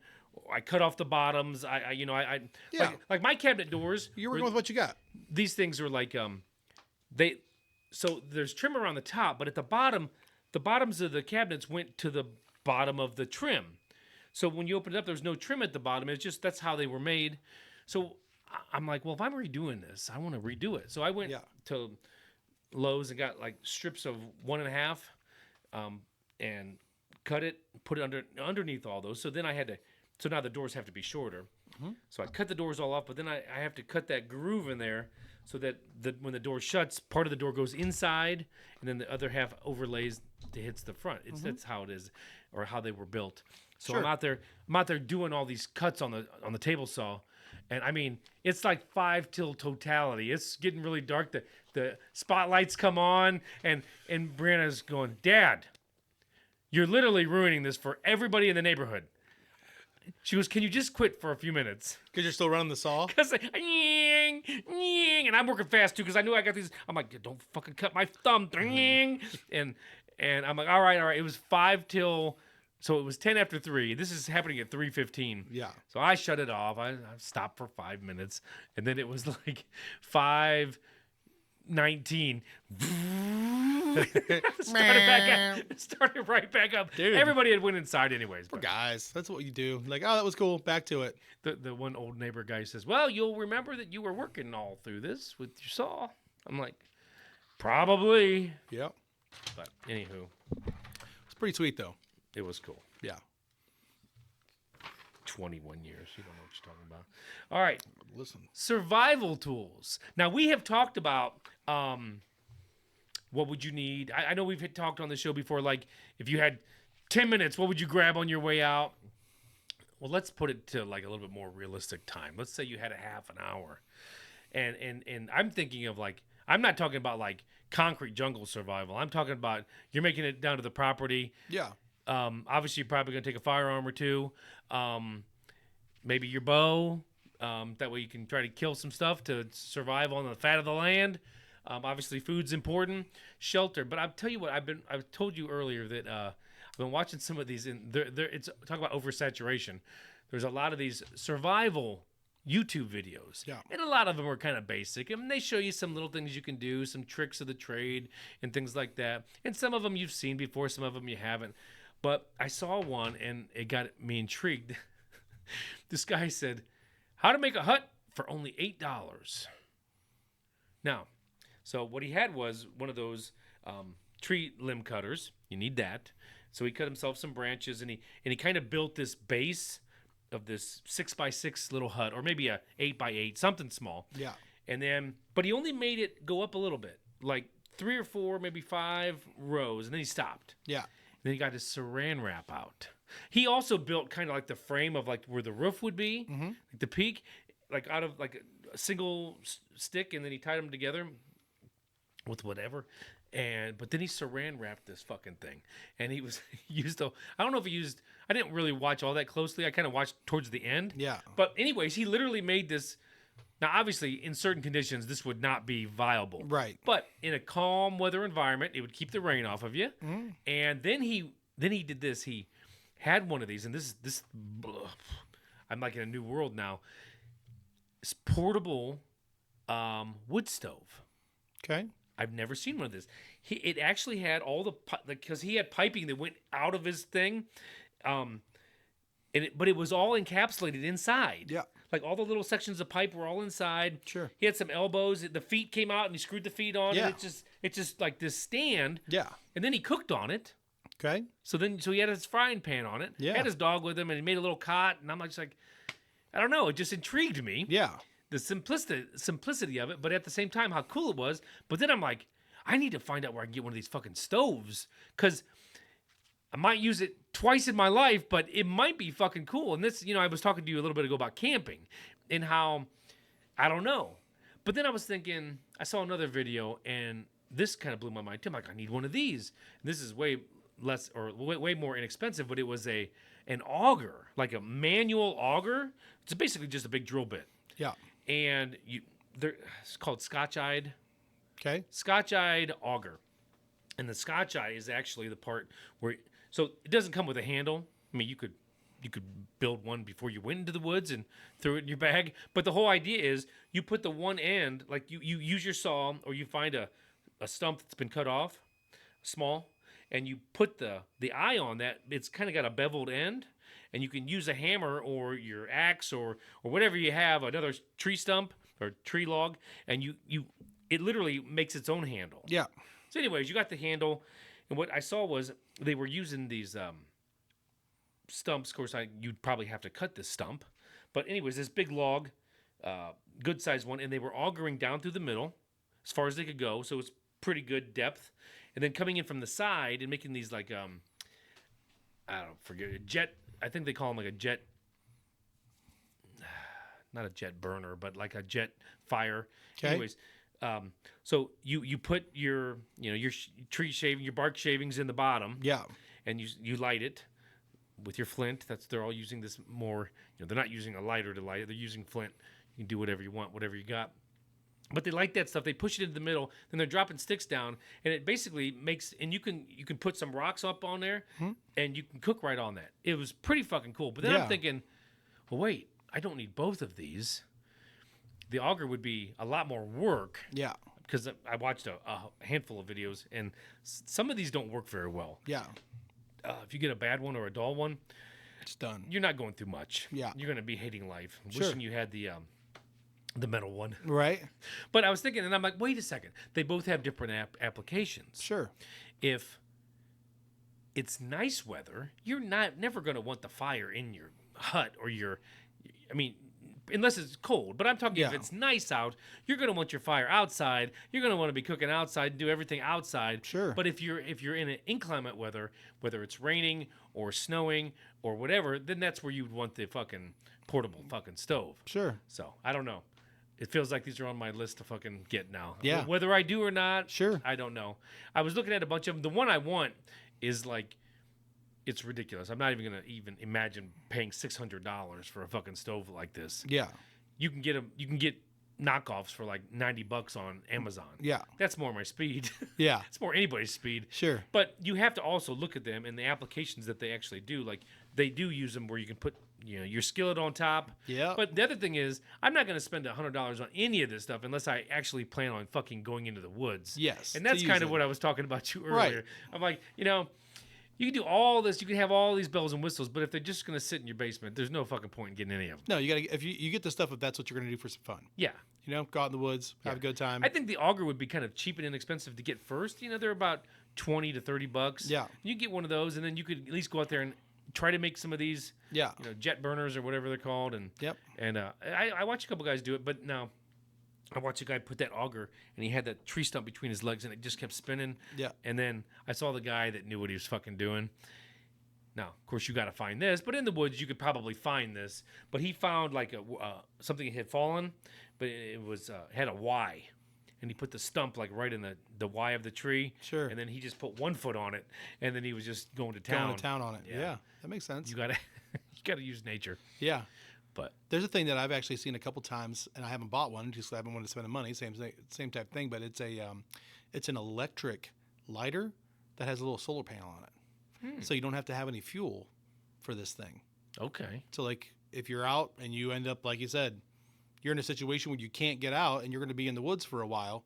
I cut off the bottoms. Like my cabinet doors. You're working with what you got. These things are like so there's trim around the top, but at the bottom. The bottoms of the cabinets went to the bottom of the trim. So when you open it up, there's no trim at the bottom. It's just that's how they were made. So I'm like, well, if I'm redoing this, I want to redo it. So I went to Lowe's and got like strips of 1.5 and cut it, put it underneath all those. So then so now the doors have to be shorter. So I cut the doors all off, but then I have to cut that groove in there so that when the door shuts, part of the door goes inside, and then the other half overlays to hits the front. That's how it is, or how they were built. So I'm out there doing all these cuts on the table saw, and I mean it's like 5 till totality. It's getting really dark. The spotlights come on, and Brianna's going, Dad, You're literally ruining this for everybody in the neighborhood. She goes, can you just quit for a few minutes? Because you're still running the saw? Because and I'm working fast too because I knew I got these. I'm like, don't fucking cut my thumb. And I'm like, all right. It was 5 till, so it was 10 after 3. This is happening at 3:15. Yeah. So I shut it off. I stopped for 5 minutes, and then it was like 5:19. Started right back up. Dude. Everybody had went inside anyways. But Guys, that's what you do. Like, oh, that was cool. Back to it. the one old neighbor guy says, well, you'll remember that you were working all through this with your saw. I'm like, probably. Yep. But anywho, It's pretty sweet, though. it was cool. Yeah. 21 years. You don't know what you're talking about. All right. Listen. Survival tools. Now, we have talked about what would you need. I know we've talked on the show before, like if you had 10 minutes, what would you grab on your way out? Well, let's put it to like a little bit more realistic time. Let's say you had a half an hour. And I'm thinking of like, I'm not talking about like concrete jungle survival. I'm talking about you're making it down to the property. Yeah. Obviously, you're probably going to take a firearm or two. Maybe your bow. That way you can try to kill some stuff to survive on the fat of the land. Obviously, food's important. Shelter. But I'll tell you what, I've told you earlier that I've been watching some of these. It's talk about oversaturation. There's a lot of these survival YouTube videos. Yeah. And a lot of them are kind of basic. And they show you some little things you can do, some tricks of the trade and things like that. And some of them you've seen before, some of them you haven't. But I saw one and it got me intrigued. This guy said, how to make a hut for only $8. Now, so what he had was one of those tree limb cutters. You need that. So he cut himself some branches and he kind of built this base of this 6x6 little hut, or maybe a 8x8, something small. Yeah. And then, but he only made it go up a little bit, like 3 or 4, maybe 5 rows, and then he stopped. Yeah. Then he got his saran wrap out. He also built kind of like the frame of like where the roof would be, like the peak, like out of like a single stick, and then he tied them together with whatever. But then he saran wrapped this fucking thing, and he used I don't know if he used. I didn't really watch all that closely. I kind of watched towards the end. Yeah. But anyways, he literally made this. Now, obviously, in certain conditions, this would not be viable. Right. But in a calm weather environment, it would keep the rain off of you. And then he did this. He had one of these, and this. I'm like in a new world now. It's portable wood stove. Okay. I've never seen one of this. It actually had all because he had piping that went out of his thing, but it was all encapsulated inside. Yeah. Like all the little sections of pipe were all inside. Sure. He had some elbows. The feet came out, and he screwed the feet on. Yeah. And it's just like this stand. Yeah. And then he cooked on it. Okay. So he had his frying pan on it. Yeah. Had his dog with him, and he made a little cot. And I'm just like, I don't know. It just intrigued me. Yeah. The simplicity of it, but at the same time, how cool it was. But then I'm like, I need to find out where I can get one of these fucking stoves, because I might use it twice in my life, but it might be fucking cool. And this, I was talking to you a little bit ago about camping and how, I don't know. But then I was thinking, I saw another video, and this kind of blew my mind too. I'm like, I need one of these. And this is way less or way more inexpensive, but it was an auger, like a manual auger. It's basically just a big drill bit. Yeah. And it's called Scotch-eyed. Okay. Scotch-eyed auger. And the Scotch-eye is actually the part where, so it doesn't come with a handle. I mean, you could build one before you went into the woods and threw it in your bag. But the whole idea is you put the one end, like you use your saw, or you find a stump that's been cut off, small, and you put the eye on that. It's kind of got a beveled end. And you can use a hammer or your axe or whatever you have, another tree stump or tree log, and it literally makes its own handle. Yeah. So anyways, you got the handle, and what I saw was they were using these stumps. Of course, you'd probably have to cut this stump. But anyways, this big log, good sized one, and they were augering down through the middle as far as they could go, so it's pretty good depth. And then coming in from the side and making these like, I don't forget, a jet. I think they call them like a jet, not a jet burner, but like a jet fire. Okay. Anyways, so you put your tree shaving, your bark shavings in the bottom. Yeah. and you light it with your flint. They're all using this more. They're not using a lighter to light it. They're using flint. You can do whatever you want, whatever you got. But they like that stuff. They push it into the middle, then they're dropping sticks down, and it basically makes. And you can put some rocks up on there, and you can cook right on that. It was pretty fucking cool. But then I'm thinking, well, wait, I don't need both of these. The auger would be a lot more work. Yeah. Because I watched a handful of videos, and some of these don't work very well. Yeah. If you get a bad one or a dull one, It's done. you're not going through much. Yeah. You're going to be hating life. Sure. Wishing you had the metal one. Right. But I was thinking, and I'm like, wait a second. They both have different applications. Sure. If it's nice weather, you're never going to want the fire in your hut or unless it's cold. But I'm talking if it's nice out, you're going to want your fire outside. You're going to want to be cooking outside and do everything outside. Sure. But if you're in an inclement weather, whether it's raining or snowing or whatever, then that's where you'd want the fucking portable fucking stove. Sure. So I don't know. It feels like these are on my list to fucking get now. Yeah. Whether I do or not, Sure. I don't know. I was looking at a bunch of them. The one I want is like, it's ridiculous. I'm not even gonna imagine paying $600 for a fucking stove like this. Yeah. You can get them. You can get knockoffs for like $90 on Amazon. Yeah. That's more my speed. Yeah. It's more anybody's speed. Sure. But you have to also look at them and the applications that they actually do. Like they do use them where you can put your skillet on top. Yeah. But the other thing is, I'm not going to spend $100 on any of this stuff unless I actually plan on fucking going into the woods. Yes, And to that's use kind of it. what I was talking about you earlier. Right. I'm like, you can do all this. You can have all these bells and whistles, but if they're just going to sit in your basement, there's no fucking point in getting any of them. No, you gotta if you get the stuff if that's what you're gonna do for some fun. Yeah. Go out in the woods, have a good time. I think the auger would be kind of cheap and inexpensive to get first. They're about $20 to $30. Yeah. You get one of those, and then you could at least go out there and try to make some of these. Yeah. Jet burners or whatever they're called. And Yep. And I watched a couple guys do it, but now I watched a guy put that auger, and he had that tree stump between his legs, and it just kept spinning. Yeah. And then I saw the guy that knew what he was fucking doing. Now, of course, you got to find this, but in the woods you could probably find this. But he found like something had fallen, but it was had a Y, and he put the stump like right in the Y of the tree. Sure. And then he just put 1 foot on it, and then he was just going to town. Going to town on it. Yeah. Yeah. That makes sense. You gotta use nature. Yeah. But There's a thing that I've actually seen a couple times, and I haven't bought one just 'cause I haven't wanted to spend the money. Same type thing, but it's an electric lighter that has a little solar panel on it, so you don't have to have any fuel for this thing. okay. So like if you're out and you end up like you said, you're in a situation where you can't get out and you're going to be in the woods for a while.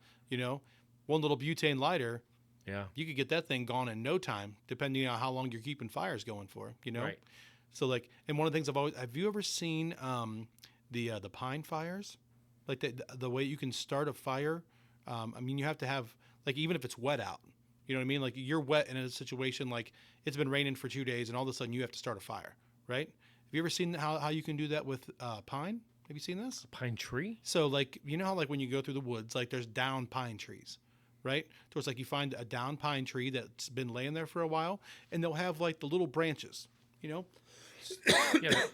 One little butane lighter, Yeah. you could get that thing gone in no time, depending on how long you're keeping fires going for. Right. So like, and one of the things have you ever seen the pine fires? Like the way you can start a fire. You have to have like even if it's wet out, you know what I mean? Like you're wet in a situation like it's been raining for 2 days and all of a sudden you have to start a fire, right? Have you ever seen how you can do that with pine? Have you seen this? Pine tree? So like how like when you go through the woods, like there's down pine trees, right? So it's like you find a down pine tree that's been laying there for a while, and they'll have like the little branches, Yeah.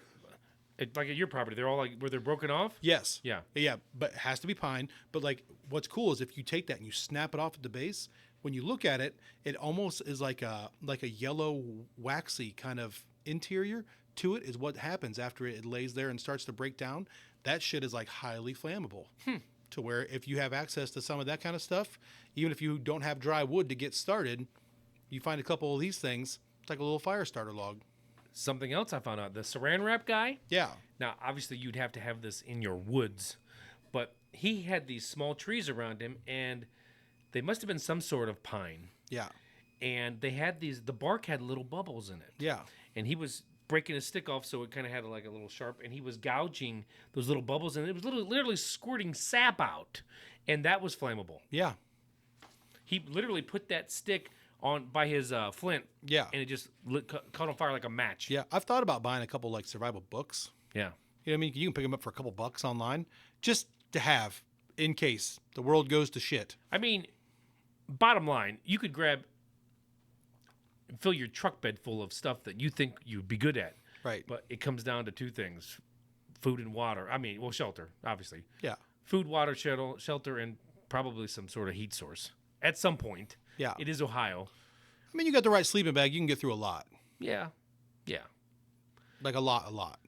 Like at your property, they're all like where they're broken off. Yes. Yeah. Yeah, but it has to be pine. But like, what's cool is if you take that and you snap it off at the base. When you look at it, it almost is like a yellow waxy kind of interior to it. Is what happens after it lays there and starts to break down. That shit is like highly flammable. To where if you have access to some of that kind of stuff, even if you don't have dry wood to get started, you find a couple of these things. It's like a little fire starter log. Something else I found out: the Saran wrap guy. Yeah. Now, obviously, you'd have to have this in your woods, but he had these small trees around him, and they must have been some sort of pine. Yeah. And they had the bark had little bubbles in it. Yeah. And he was breaking his stick off, so it kind of had like a little sharp, and he was gouging those little bubbles, and it was literally squirting sap out, and that was flammable. Yeah. He literally put that stick on by his flint. Yeah. And it just caught on fire like a match. Yeah. I've thought about buying a couple like survival books. Yeah. You know what I mean? You can pick them up for a couple bucks online just to have in case the world goes to shit. I mean, bottom line, you could fill your truck bed full of stuff that you think you'd be good at. Right. But it comes down to two things: food and water. I mean, well, shelter, obviously. Yeah. Food, water, shelter, and probably some sort of heat source at some point. Yeah. It is Ohio. I mean, you got the right sleeping bag, you can get through a lot. Yeah. Like a lot.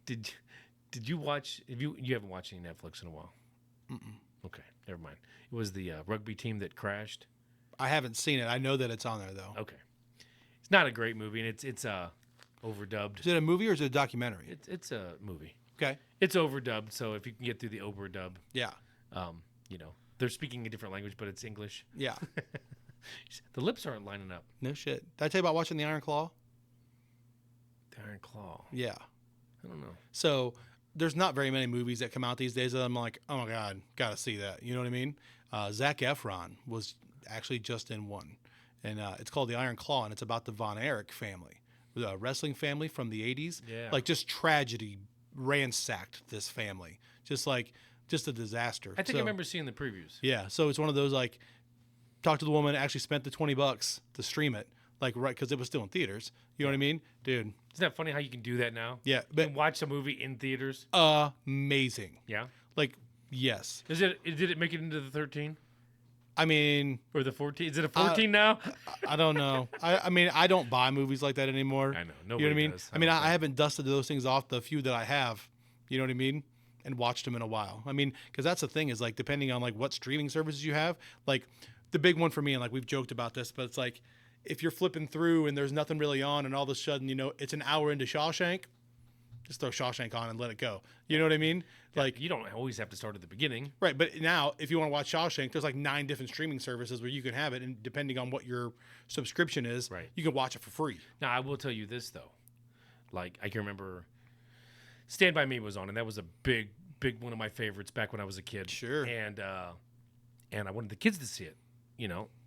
Did you watch? You haven't watched any Netflix in a while. Okay, never mind. It was the rugby team that crashed. I haven't seen it. I know that it's on there though. Okay, it's not a great movie, and it's overdubbed. Is it a movie or is it a documentary? It's a movie. Okay. It's overdubbed, so if you can get through the overdub, Yeah. they're speaking a different language, but it's English. Yeah. The lips aren't lining up. No shit. Did I tell you about watching The Iron Claw? The Iron Claw. Yeah. I don't know. So there's not very many movies that come out these days that I'm like, oh my God, gotta see that. You know what I mean? Zac Efron was actually just in one. And it's called The Iron Claw, and it's about the Von Erich family, the wrestling family from the 80s. Yeah. Like, just tragedy ransacked this family. Just a disaster. I think I remember seeing the previews. Yeah. So it's one of those, like, talk to the woman, actually spent the $20 to stream it. Like, right, because it was still in theaters. You know what I mean? Dude. Isn't that funny how you can do that now? Yeah. You But can watch a movie in theaters. amazing. Yeah. Like, yes. Did it make it into the 13 I mean, or the 14? Is it a 14 now? I don't know. I mean, I don't buy movies like that anymore. I know. You know what I Nobody mean? does. I mean, don't I haven't dusted those things off the few that I have. You know what I mean? And watched them in a while. I mean, because that's the thing is, like, depending on like what streaming services you have, like the big one for me, and like we've joked about this, but it's like if you're flipping through and there's nothing really on, and all of a sudden, it's an hour into Shawshank, just throw Shawshank on and let it go. You know what I mean? Like, you don't always have to start at the beginning. right. But now, if you want to watch Shawshank, there's like 9 different streaming services where you can have it, and depending on what your subscription is, Right. you can watch it for free. Now, I will tell you this, though. Like, I can remember Stand By Me was on, and that was a big one of my favorites back when I was a kid. Sure. And I wanted the kids to see it,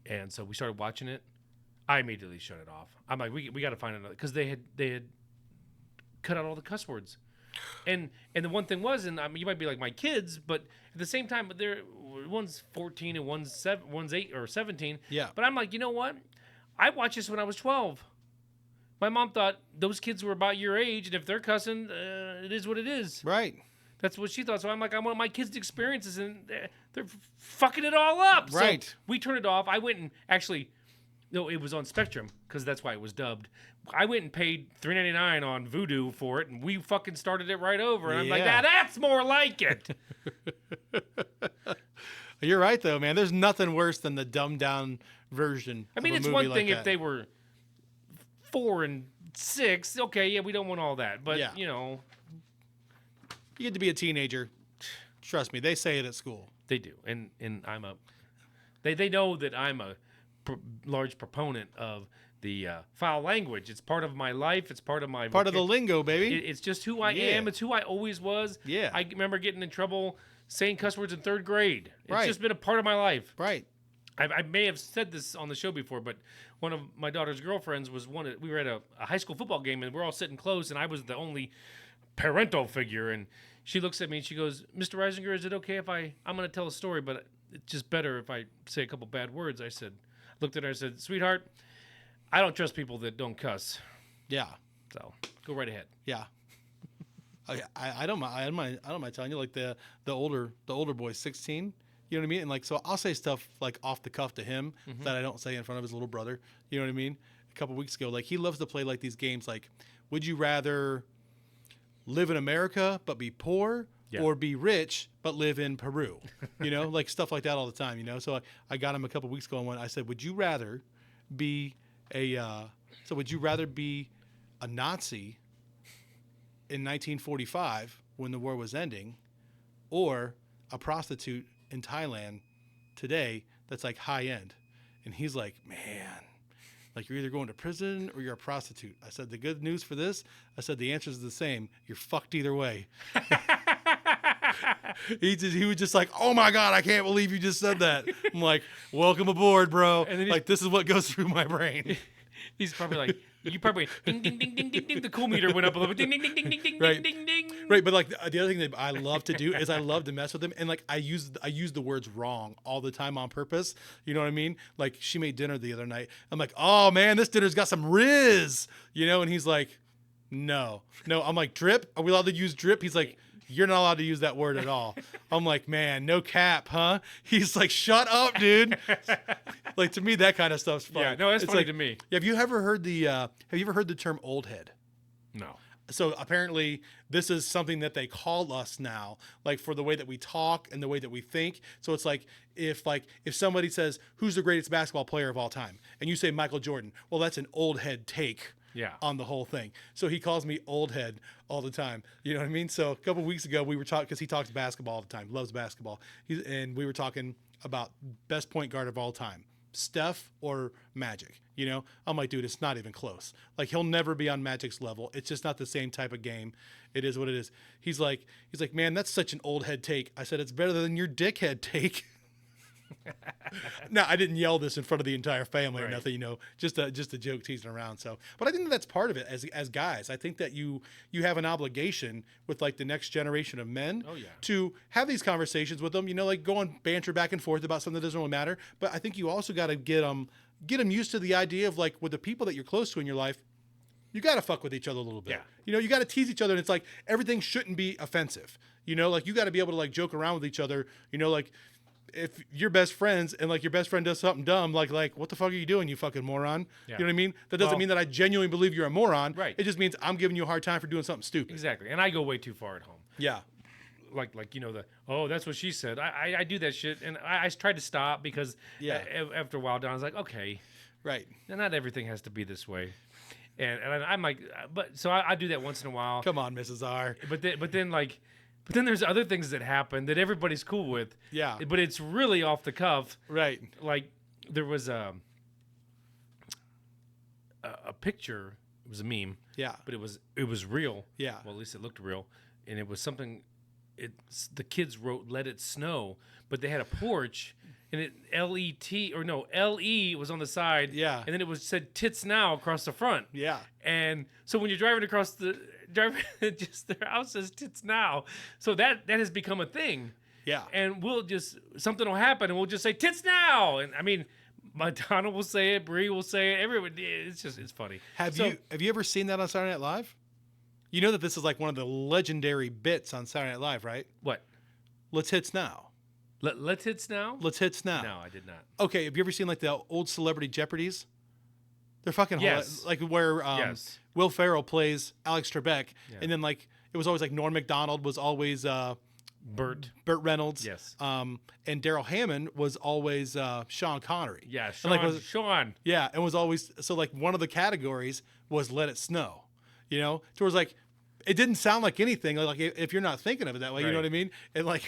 and so we started watching it. I immediately shut it off. I'm like, we got to find another, because they had cut out all the cuss words. And the one thing was, and I mean, you might be like my kids, but at the same time, one's 14 and one's 8 or 17. Yeah. But I'm like, you know what? I watched this when I was 12. My mom thought those kids were about your age, and if they're cussing, it is what it is. Right. That's what she thought. So I'm like, I want my kids' experiences, and they're fucking it all up. Right. So we turned it off. I went and actually, no, it was on Spectrum, because that's why it was dubbed. I went and paid $3.99 on Vudu for it, and we fucking started it right over. And I'm like, Yeah. that's more like it. You're right, though, man. There's nothing worse than the dumbed down version. I mean, of a it's movie one like thing if that. they were 4 and 6. Okay, yeah, we don't want all that. But, Yeah. you get to be a teenager. Trust me, they say it at school. they do. And I'm they know that I'm a large proponent of the foul language. It's part of my life. It's part of my Part of the lingo, baby. It's just who I Yeah. am. It's who I always was. Yeah. I remember getting in trouble saying cuss words in 3rd grade. It's Right. just been a part of my life. Right. I may have said this on the show before, but one of my daughter's girlfriends was we were at a high school football game, and we're all sitting close, and I was the only parental figure. And she looks at me and she goes, "Mr. Reisinger, is it okay if I'm going to tell a story, but it's just better if I say a couple bad words?" I looked at her and said, "Sweetheart, I don't trust people that don't cuss. Yeah. So go right ahead." Yeah. I don't mind. I don't mind telling you, like the older boy, 16. You know what I mean? And like, so I'll say stuff like off the cuff to him that I don't say in front of his little brother. You know what I mean? A couple weeks ago, like he loves to play like these games. Like, would you rather live in America but be poor, Yeah. or be rich but live in Peru? Like stuff like that all the time. So I got him a couple weeks ago, and I said, would you rather be would you rather be a Nazi in 1945 when the war was ending, or a prostitute in Thailand today that's like high end? And he's like, man, like you're either going to prison or you're a prostitute. I said, the good news for this, I said, the answer is the same. You're fucked either way. He was just like, oh my God, I can't believe you just said that. I'm like, welcome aboard, bro. And then like, this is what goes through my brain. He's probably like, you probably ding ding ding ding ding ding. The cool meter went up a little bit. Ding ding ding ding ding ding Right. ding ding ding. Right, but like the other thing that I love to do is I love to mess with him, and like I use the words wrong all the time on purpose. You know what I mean? Like she made dinner the other night. I'm like, oh man, this dinner's got some riz, and he's like, no. I'm like, drip? Are we allowed to use drip? He's like, you're not allowed to use that word at all. I'm like, man, no cap, huh? He's like, shut up, dude. Like, to me, that kind of stuff's fun. Yeah, no, that's It's funny like, to me. Have you ever heard the term old head? No. So apparently this is something that they call us now, like for the way that we talk and the way that we think. So it's like if somebody says, who's the greatest basketball player of all time? And you say Michael Jordan. Well, that's an old head take on the whole thing. So he calls me old head all the time. You know what I mean? So a couple of weeks ago we were talking, because he talks basketball all the time, loves basketball. And we were talking about best point guard of all time. Steph or Magic, you know? I'm like, dude, it's not even close. Like, he'll never be on Magic's level. It's just not the same type of game. It is what it is. He's like, man, that's such an old head take. I said, it's better than your dickhead take. No, I didn't yell this in front of the entire family or nothing, you know, just a joke teasing around. So, but I think that's part of it as guys. I think that you have an obligation with like the next generation of men to have these conversations with them, you know, like go on banter back and forth about something that doesn't really matter. But I think you also got to get them used to the idea of like with the people that you're close to in your life, you got to fuck with each other a little bit. Yeah. You know, you got to tease each other. And it's like, everything shouldn't be offensive, you know, like you got to be able to like joke around with each other, you know, like, if you're best friends and like your best friend does something dumb, like what the fuck are you doing, you fucking moron? Yeah. You know what I mean? That doesn't mean that I genuinely believe you're a moron. Right. It just means I'm giving you a hard time for doing something stupid. Exactly. And I go way too far at home. Yeah. Like you know, that's what she said. I do that shit, and I tried to stop because after a while, Don was like, okay, right, not everything has to be this way, and I'm like, but so I do that once in a while. Come on, Mrs. R. But then there's other things that happen that everybody's cool with. Yeah. But it's really off the cuff. Right. Like there was a picture. It was a meme. Yeah. But it was real. Yeah. Well, at least it looked real, and it was something. The kids wrote "Let It Snow," but they had a porch, and it LE was on the side. Yeah. And then it was said "Tits Now" across the front. Yeah. And so when you're driving across their house says "Tits Now," so that has become a thing. Yeah. And something will happen, and we'll just say "Tits Now," and I mean, Madonna will say it, Brie will say it, everyone. It's funny. Have you ever seen that on Saturday Night Live? You know that this is like one of the legendary bits on Saturday Night Live, right? What? Let's Hits Now. Let's Hits Now? Let's Hits Now. No, I did not. Okay, have you ever seen like the old Celebrity Jeopardies? They're fucking Yes. like where Yes. Will Ferrell plays Alex Trebek, and then like it was always like Norm Macdonald was always Burt Reynolds. Yes. And Daryl Hammond was always Sean Connery. Yeah, And, Sean. Yeah, and was always so like one of the categories was Let It Snow. You know, towards like it didn't sound like anything like if you're not thinking of it that way. You know Right. what I mean? And like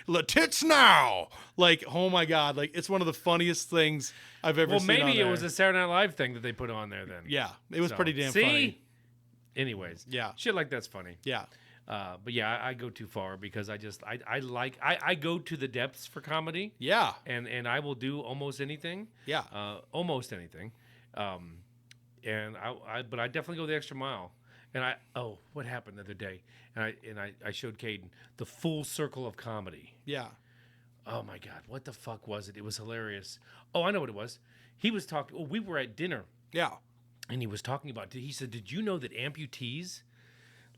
Let Tits Now, like oh my god, like it's one of the funniest things I've ever seen. Well, maybe on it was there. a Saturday Night Live thing that they put on there then. Yeah, it was So, pretty damn see? funny. Anyways, Yeah. shit like that's funny. Yeah, But yeah, I go too far because I go to the depths for comedy. yeah, And I will do almost anything. yeah. Almost anything. But I definitely go the extra mile. And what happened the other day? And I showed Caden the full circle of comedy. Yeah. Oh my God, what the fuck was it? It was hilarious. Oh, I know what it was. He was talking. Oh, we were at dinner, Yeah. and he was talking about. He said, "Did you know that amputees,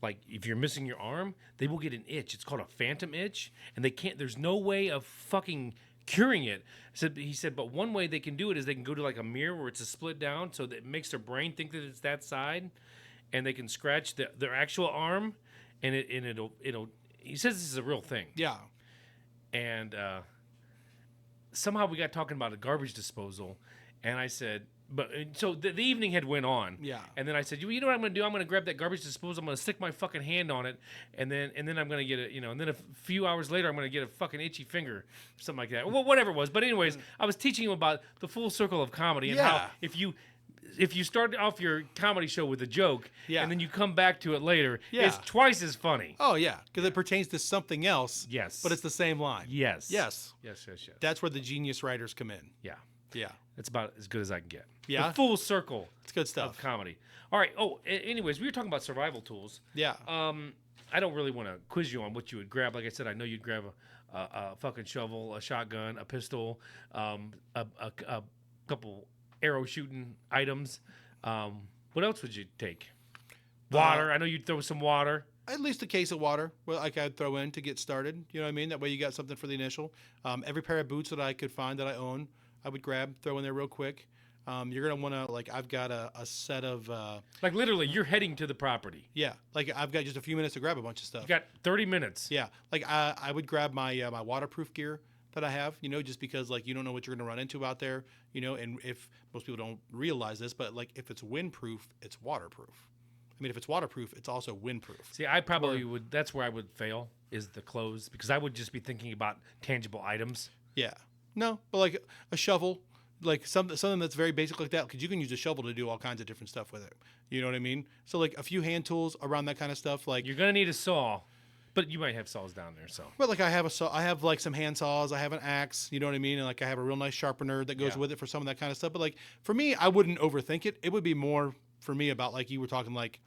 like if you're missing your arm, they will get an itch. It's called a phantom itch, and they can't. There's no way of fucking curing it." He said, but one way they can do it is they can go to like a mirror where it's a split down, so that it makes their brain think that it's that side, and they can scratch their actual arm, and it'll. He says this is a real thing. Yeah. And somehow we got talking about a garbage disposal, and I said, so the evening had went on. Yeah. And then I said, you know what I'm going to do? I'm going to grab that garbage disposal. I'm going to stick my fucking hand on it, and then I'm going to get it, and then a few hours later I'm going to get a fucking itchy finger, or something like that. Well, whatever it was. But anyways, I was teaching him about the full circle of comedy and how if you start off your comedy show with a joke, and then you come back to it later, it's twice as funny. Oh yeah, because it pertains to something else. Yes. But it's the same line. Yes. Yes. Yes. That's where the genius writers come in. Yeah. Yeah. It's about as good as I can get. Yeah? The full circle It's good of stuff. comedy. All right. Oh, anyways, we were talking about survival tools. Yeah. I don't really want to quiz you on what you would grab. Like I said, I know you'd grab a fucking shovel, a shotgun, a pistol, a couple arrow shooting items. What else would you take? Water. I know you'd throw some water. At least a case of water, well, like I'd throw in to get started. You know what I mean? That way you got something for the initial. Every pair of boots that I could find that I own, I would grab, throw in there real quick. You're gonna want to like I've got a set of Like literally, you're heading to the property. yeah, like I've got just a few minutes to grab a bunch of stuff. You got 30 minutes. Yeah, like I would grab my my waterproof gear that I have, just because like you don't know what you're gonna run into out there, and if most people don't realize this, but like if it's windproof, it's waterproof. I mean, if it's waterproof, it's also windproof. See, I probably would. That's where I would fail is the clothes because I would just be thinking about tangible items. Yeah, no, but like a shovel. Like something that's very basic like that, because you can use a shovel to do all kinds of different stuff with it. You know what I mean? So like a few hand tools around that kind of stuff. Like You're gonna need a saw, but you might have saws down there. So, but like I have a saw, I have like some hand saws, I have an axe. You know what I mean? And like I have a real nice sharpener that goes Yeah. with it for some of that kind of stuff. But like for me, I wouldn't overthink it. It would be more for me about like you were talking like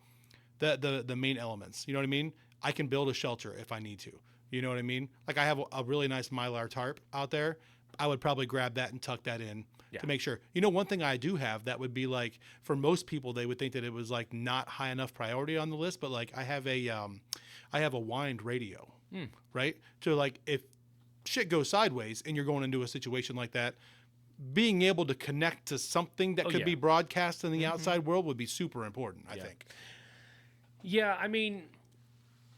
the main elements. You know what I mean? I can build a shelter if I need to. You know what I mean? Like I have a really nice Mylar tarp out there. I would probably grab that and tuck that in. Yeah. To make sure. One thing I do have that would be like for most people they would think that it was like not high enough priority on the list, but like I have a wind radio, right? So like if shit goes sideways and you're going into a situation like that, being able to connect to something that could yeah. be broadcast in the outside world would be super important, I think. yeah, I mean,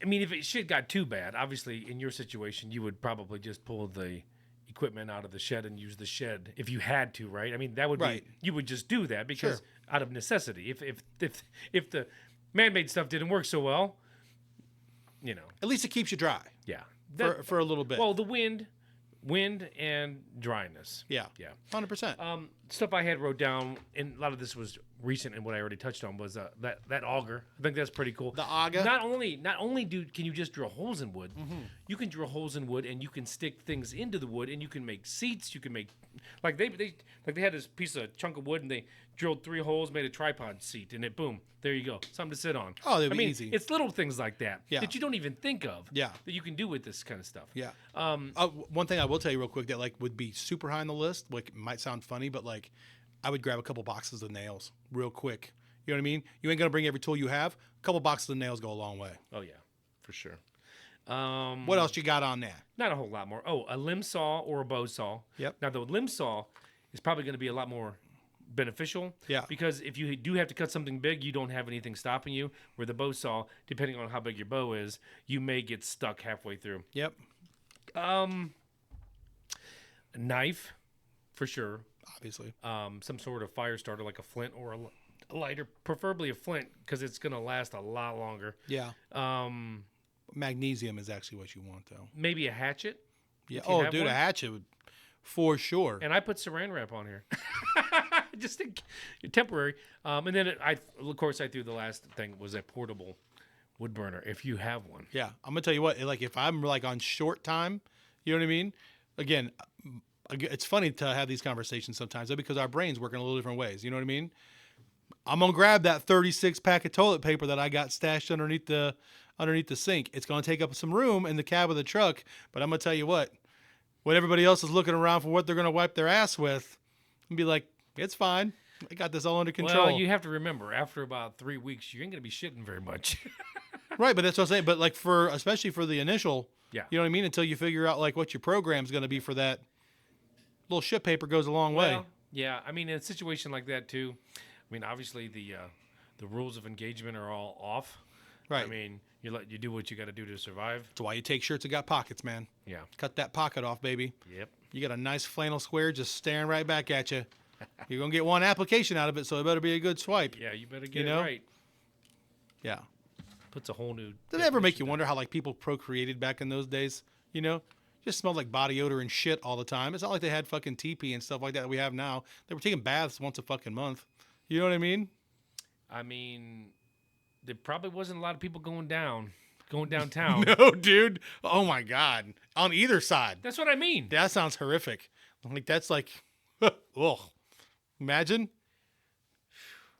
if it shit got too bad, obviously in your situation, you would probably just pull the equipment out of the shed and use the shed if you had to, right? I mean, that would Right. be you would just do that because Sure. out of necessity. If the man-made stuff didn't work so well, At least it keeps you dry yeah, for a little bit. well, the wind and dryness. yeah. Yeah. 100%. Stuff I had wrote down, and a lot of this was recent, and what I already touched on was that auger. I think that's pretty cool. The auger? Not only can you just drill holes in wood, you can drill holes in wood, and you can stick things into the wood, and you can make seats. You can make like they had this piece of chunk of wood, and they drilled 3 holes, made a tripod seat, and it boom, there you go, something to sit on. Oh, that'd I be mean, easy. It's little things like that Yeah. that you don't even think of. Yeah. That you can do with this kind of stuff. Yeah. One thing I will tell you real quick that like would be super high on the list, like might sound funny, but like I would grab a couple boxes of nails real quick. You know what I mean? You ain't gonna bring every tool you have. A couple boxes of nails go a long way. Oh yeah, for sure. What else you got on that? Not a whole lot more. Oh, a limb saw or a bow saw. Yep. Now the limb saw is probably going to be a lot more beneficial. Yeah. Because if you do have to cut something big, you don't have anything stopping you. Where the bow saw, depending on how big your bow is, you may get stuck halfway through. Yep. A knife, for sure. Obviously. Some sort of fire starter like a flint or a lighter, preferably a flint because it's going to last a lot longer. Yeah. Magnesium is actually what you want though. Maybe a hatchet. Yeah. if you Oh, have dude, one. a hatchet would for sure. And I put saran wrap on here, just temporary. And then of course, I threw the last thing was a portable wood burner if you have one. Yeah, I'm gonna tell you what. Like, if I'm like on short time, you know what I mean. Again, it's funny to have these conversations sometimes though, because our brains work in a little different ways. You know what I mean. I'm gonna grab that 36 pack of toilet paper that I got stashed underneath the sink. It's gonna take up some room in the cab of the truck, but I'm gonna tell you what. When everybody else is looking around for what they're gonna wipe their ass with, and be like, it's fine. I got this all under control. Well, you have to remember, after about 3 weeks, you ain't gonna be shitting very much. Right, but that's what I'm saying. But like especially for the initial, Yeah. you know what I mean? Until you figure out like what your program's going to be for that, little shit paper goes a long way. Well, yeah. I mean, in a situation like that too. I mean, obviously the rules of engagement are all off. Right. I mean, you do what you got to do to survive. That's why you take shirts that got pockets, man. Yeah. Cut that pocket off, baby. Yep. You got a nice flannel square just staring right back at you. You're going to get one application out of it, so it better be a good swipe. Yeah. You better get You know? it right. Yeah. Puts a whole new. Did it ever make you wonder how like people procreated back in those days? You know? Just smelled like body odor and shit all the time. It's not like they had fucking TP and stuff like that we have now. They were taking baths once a fucking month. You know what I mean? I mean, there probably wasn't a lot of people going downtown. No, dude. Oh my God. On either side. That's what I mean. That sounds horrific. Like that's like, ugh. Imagine.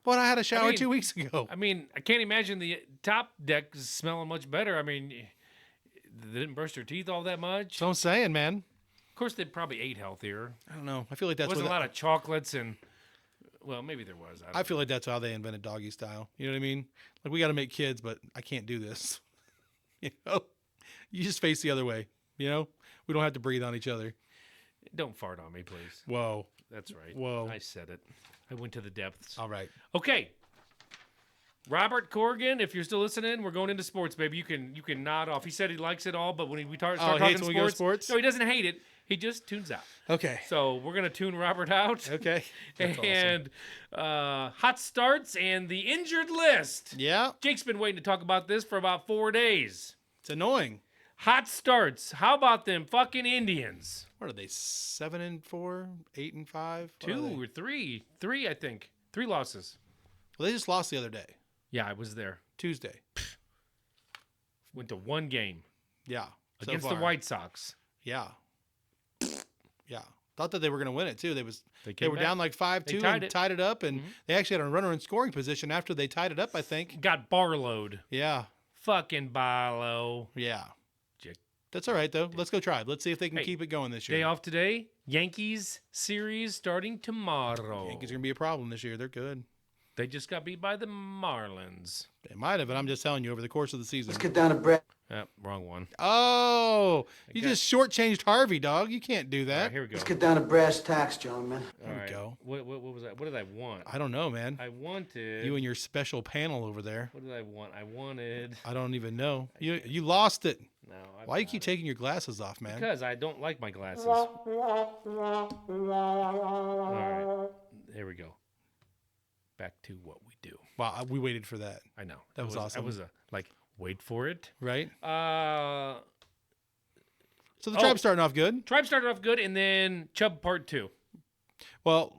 But I had a shower mean- 2 weeks ago. I mean, I can't imagine the top deck is smelling much better. I mean, they didn't brush their teeth all that much. So I'm saying, man. Of course, they probably ate healthier. I don't know. I feel like that's Wasn't what a lot of chocolates and, well, maybe there was. I feel like that's how they invented doggy style. You know what I mean? Like we got to make kids, but I can't do this. You know, you just face the other way. You know, we don't have to breathe on each other. Don't fart on me, please. Whoa. That's right. Whoa. I said it. I went to the depths. All right. Okay. Robert Corrigan, if you're still listening, we're going into sports, baby. You can nod off. He said he likes it all, but when we start he talking hates when we go to sports, sports? no, he doesn't hate it. He just tunes out. Okay. So we're gonna tune Robert out. Okay. That's And hot starts and the injured list. Yeah. Jake's been waiting to talk about this for about 4 days. It's annoying. Hot starts. How about them fucking Indians? What are they? 7-4, 8-5, What are 2 they? or 3? 3, I think. 3 losses. Well, they just lost the other day, Yeah, I was there. Tuesday. Went to 1 game Yeah. so against the far. White Sox. Yeah. Yeah. Thought that they were going to win it too. They They were came down back. like 5-2 They tied and it. tied it up, and they actually had a runner in scoring position after they tied it up. I think. Got Barlowed. Yeah. Fucking Barlow. Yeah. J- That's all right though. Let's go try. Let's see if they can Hey, keep it going this year. Day off today. Yankees series starting tomorrow. Yankees are going to be a problem this year. They're good. They just got beat by the Marlins. They might have, but I'm just telling you over the course of the season. Let's get down to brass. Wrong one. Oh, you Okay. just shortchanged Harvey, dog. You can't do All that. right, here we go. Let's get down to brass tacks, gentlemen. All we right. go. What was that? What did I want? I don't know, man. I wanted. You and your special panel over there. What did I want? I wanted. I don't even know. You lost it. No. Why you keep taking your glasses off, man? Because I don't like my glasses. All right. Here we go. Back to what we do. Wow, we waited for that, I know. That was awesome. I was like, wait for it. right? So the Oh. tribe's starting off good. Tribe started off good, and then Chubb Part 2. Well,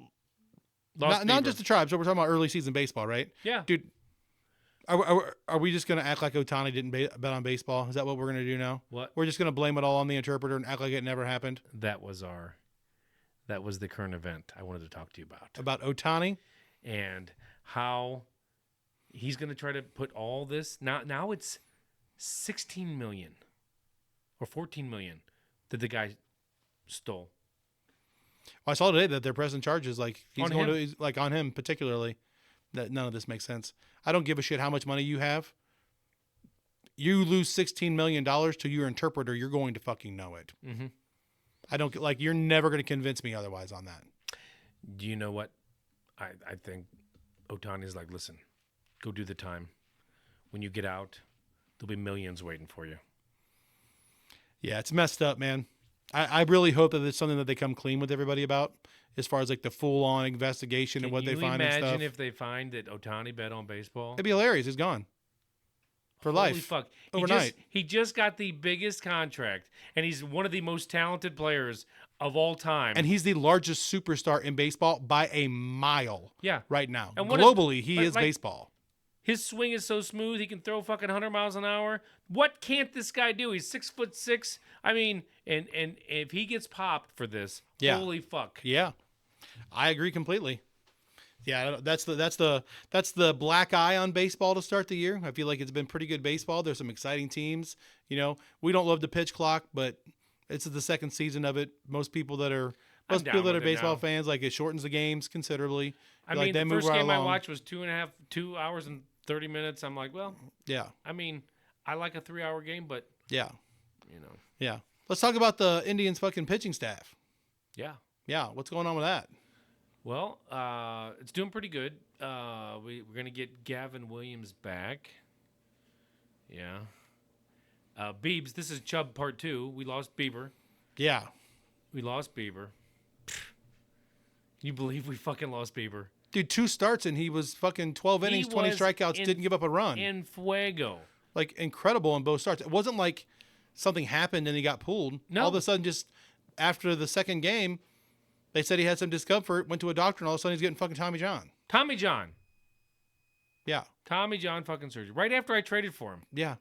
Lost not Beaver. just the tribes, but we're talking about early season baseball, right? Yeah. Dude, are we just going to act like Ohtani didn't bet on baseball? Is that what we're going to do now? What? We're just going to blame it all on the interpreter and act like it never happened? That was the current event I wanted to talk to you about. About Ohtani? And how he's going to try to put all this now it's 16 million or 14 million that the guy stole. Well, I saw today that they're pressing charges like he's On going him? to like on him particularly. That none of this makes sense. I don't give a shit how much money you have. You lose $16 million to your interpreter, you're going to fucking know it. Mm-hmm. I don't like. You're never going to convince me otherwise on that. Do you know what? I think Ohtani's like, listen, go do the time. When you get out, there'll be millions waiting for you. Yeah, it's messed up, man. I really hope that it's something that they come clean with everybody about, as far as like the full on investigation and what they find and stuff. Imagine if they find that Ohtani bet on baseball? It'd be hilarious. He's gone for Holy life. fuck. Overnight. He just got the biggest contract, and he's one of the most talented players of all time. And he's the largest superstar in baseball by a mile. Yeah. Right now. And one of- Globally, he like- is like- baseball. His swing is so smooth, he can throw fucking 100 miles an hour. What can't this guy do? He's 6'6". I mean, and if he gets popped for this, Yeah. holy fuck. Yeah, I agree completely. Yeah, that's the black eye on baseball to start the year. I feel like it's been pretty good baseball. There's some exciting teams. You know, we don't love the pitch clock, but it's the second season of it. Most people that are down with it baseball now. fans, like, it shortens the games considerably. I Like, mean, they the move first right game I along. watched was 2 hours and 30 minutes. I'm like, well, Yeah, I mean, I like a 3-hour game, but, yeah, you know, yeah. Let's talk about the Indians' fucking pitching staff. yeah. Yeah, what's going on with that? Well, it's doing pretty good. We're going to get Gavin Williams back. Yeah. Biebs, this is Chubb Part 2. We lost Bieber. Yeah, We lost Bieber. Can you believe we fucking lost Bieber? dude, 2 starts and he was fucking 12 innings, 20 was strikeouts, in- didn't give up a run. En fuego. Like, incredible in both starts. It wasn't like something happened and he got pulled. No. All of a sudden, just after the second game, they said he had some discomfort, went to a doctor, and all of a sudden he's getting fucking Tommy John. Tommy John. Yeah. Tommy John fucking surgery. Right after I traded for him. Yeah.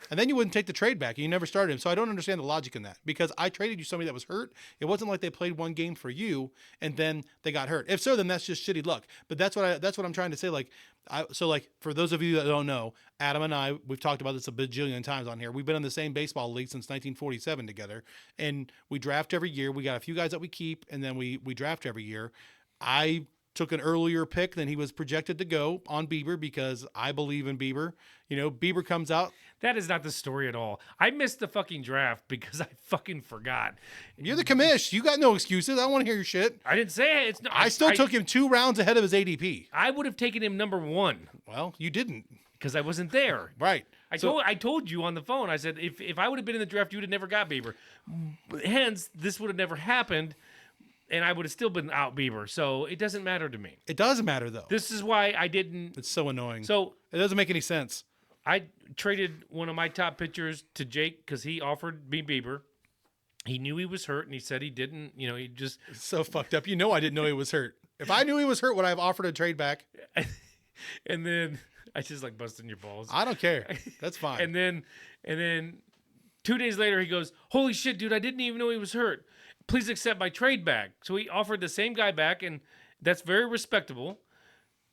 And then you wouldn't take the trade back. And you never started him. So I don't understand the logic in that. Because I traded you somebody that was hurt. It wasn't like they played one game for you and then they got hurt. If so, then that's just shitty luck. But that's what I'm trying to say. Like, for those of you that don't know, Adam and I, we've talked about this a bajillion times on here. We've been in the same baseball league since 1947 together. And we draft every year. We got a few guys that we keep, and then we draft every year. I took an earlier pick than he was projected to go on Bieber because I believe in Bieber. You know, Bieber comes out. That is not the story at all. I missed the fucking draft because I fucking forgot. You're the commish. You got no excuses. I don't want to hear your shit. I didn't say it. It's not. I still took him 2 rounds ahead of his ADP. I would have taken him number 1 Well, you didn't. because I wasn't there. Right. I told you on the phone. I said if I would have been in the draft, you would have never got Bieber. Hence, this would have never happened, and I would have still been out Bieber. So it doesn't matter to me. It does matter, though. This is why I didn't. It's so annoying. So it doesn't make any sense. I traded one of my top pitchers to Jake because he offered me Bieber. He knew he was hurt, and he said he didn't. You know, he just It's so fucked up. You know I didn't know he was hurt. If I knew he was hurt, would I have offered a trade back? and then I just like busting your balls. I don't care. That's fine. And then 2 days later, he goes, "Holy shit, dude! I didn't even know he was hurt. Please accept my trade back." So he offered the same guy back, and that's very respectable.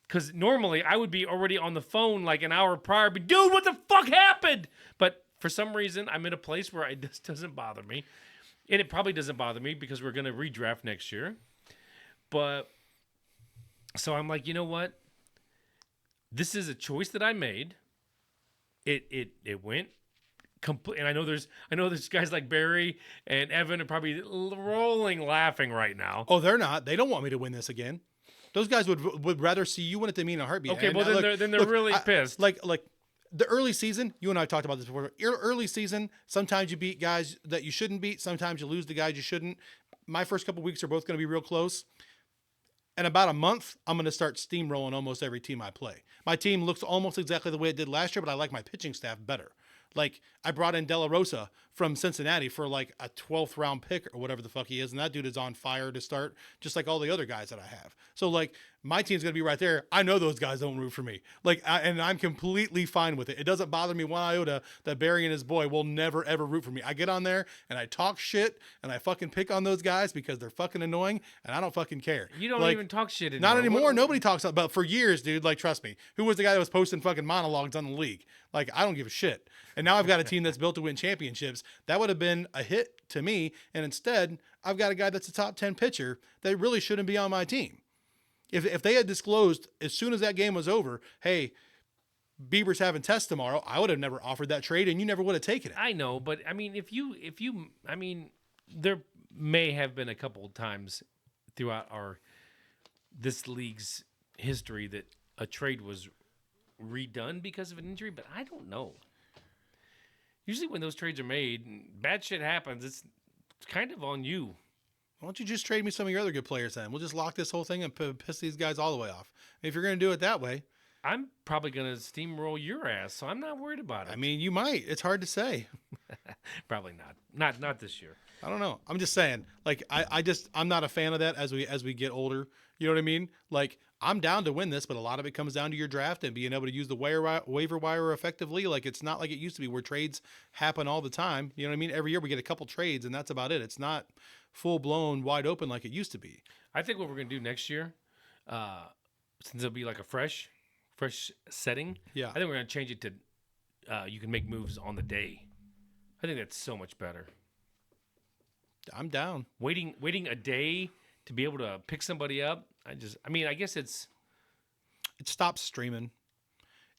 Because normally I would be already on the phone like an hour prior, but dude, what the fuck happened? But for some reason, I'm in a place where this doesn't bother me. And it probably doesn't bother me because we're going to redraft next year. But so I'm like, you know what? This is a choice that I made. It went complete. And I know there's guys like Barry and Evan are probably rolling laughing right now. Oh, they're not. They don't want me to win this again. Those guys would rather see you win it than me in a heartbeat. Okay, And well then they're really pissed. Like the early season, you and I talked about this before. Early season, sometimes you beat guys that you shouldn't beat. Sometimes you lose the guys you shouldn't. My first couple weeks are both going to be real close. In about a month, I'm going to start steamrolling almost every team I play. My team looks almost exactly the way it did last year, but I like my pitching staff better. Like, I brought in De La Rosa from Cincinnati for like a 12th round pick or whatever the fuck he is. And that dude is on fire to start, just like all the other guys that I have. So, like, my team's going to be right there. I know those guys don't root for me. Like, and I'm completely fine with it. It doesn't bother me one iota that Barry and his boy will never, ever root for me. I get on there and I talk shit and I fucking pick on those guys because they're fucking annoying and I don't fucking care. You don't like, even talk shit anymore. Not anymore. Nobody talks about for years, dude. Like, trust me. Who was the guy that was posting fucking monologues on the league? Like, I don't give a shit. And now I've got a team that's built to win championships. That would have been a hit to me. And instead, I've got a guy that's a top 10 pitcher that really shouldn't be on my team. If they had disclosed as soon as that game was over, hey, Bieber's having tests tomorrow, I would have never offered that trade and you never would have taken it. I know, but I mean, there may have been a couple of times throughout this league's history that a trade was redone because of an injury, but I don't know. Usually when those trades are made and bad shit happens, it's kind of on you. Why don't you just trade me some of your other good players then? We'll just lock this whole thing and piss these guys all the way off. If you're going to do it that way. I'm probably going to steamroll your ass, so I'm not worried about it. I mean, you might. It's hard to say. Probably not. Not this year. I don't know. I'm just saying. Like, I'm not a fan of that as we get older. You know what I mean? Like, I'm down to win this, but a lot of it comes down to your draft and being able to use the waiver wire effectively. Like, it's not like it used to be where trades happen all the time. You know what I mean? Every year we get a couple trades, and that's about it. It's not full-blown wide open like it used to be. I think what we're going to do next year, since it'll be like a fresh setting, yeah, I think we're going to change it to you can make moves on the day. I think that's so much better. I'm down. Waiting a day to be able to pick somebody up. I guess it stops streaming.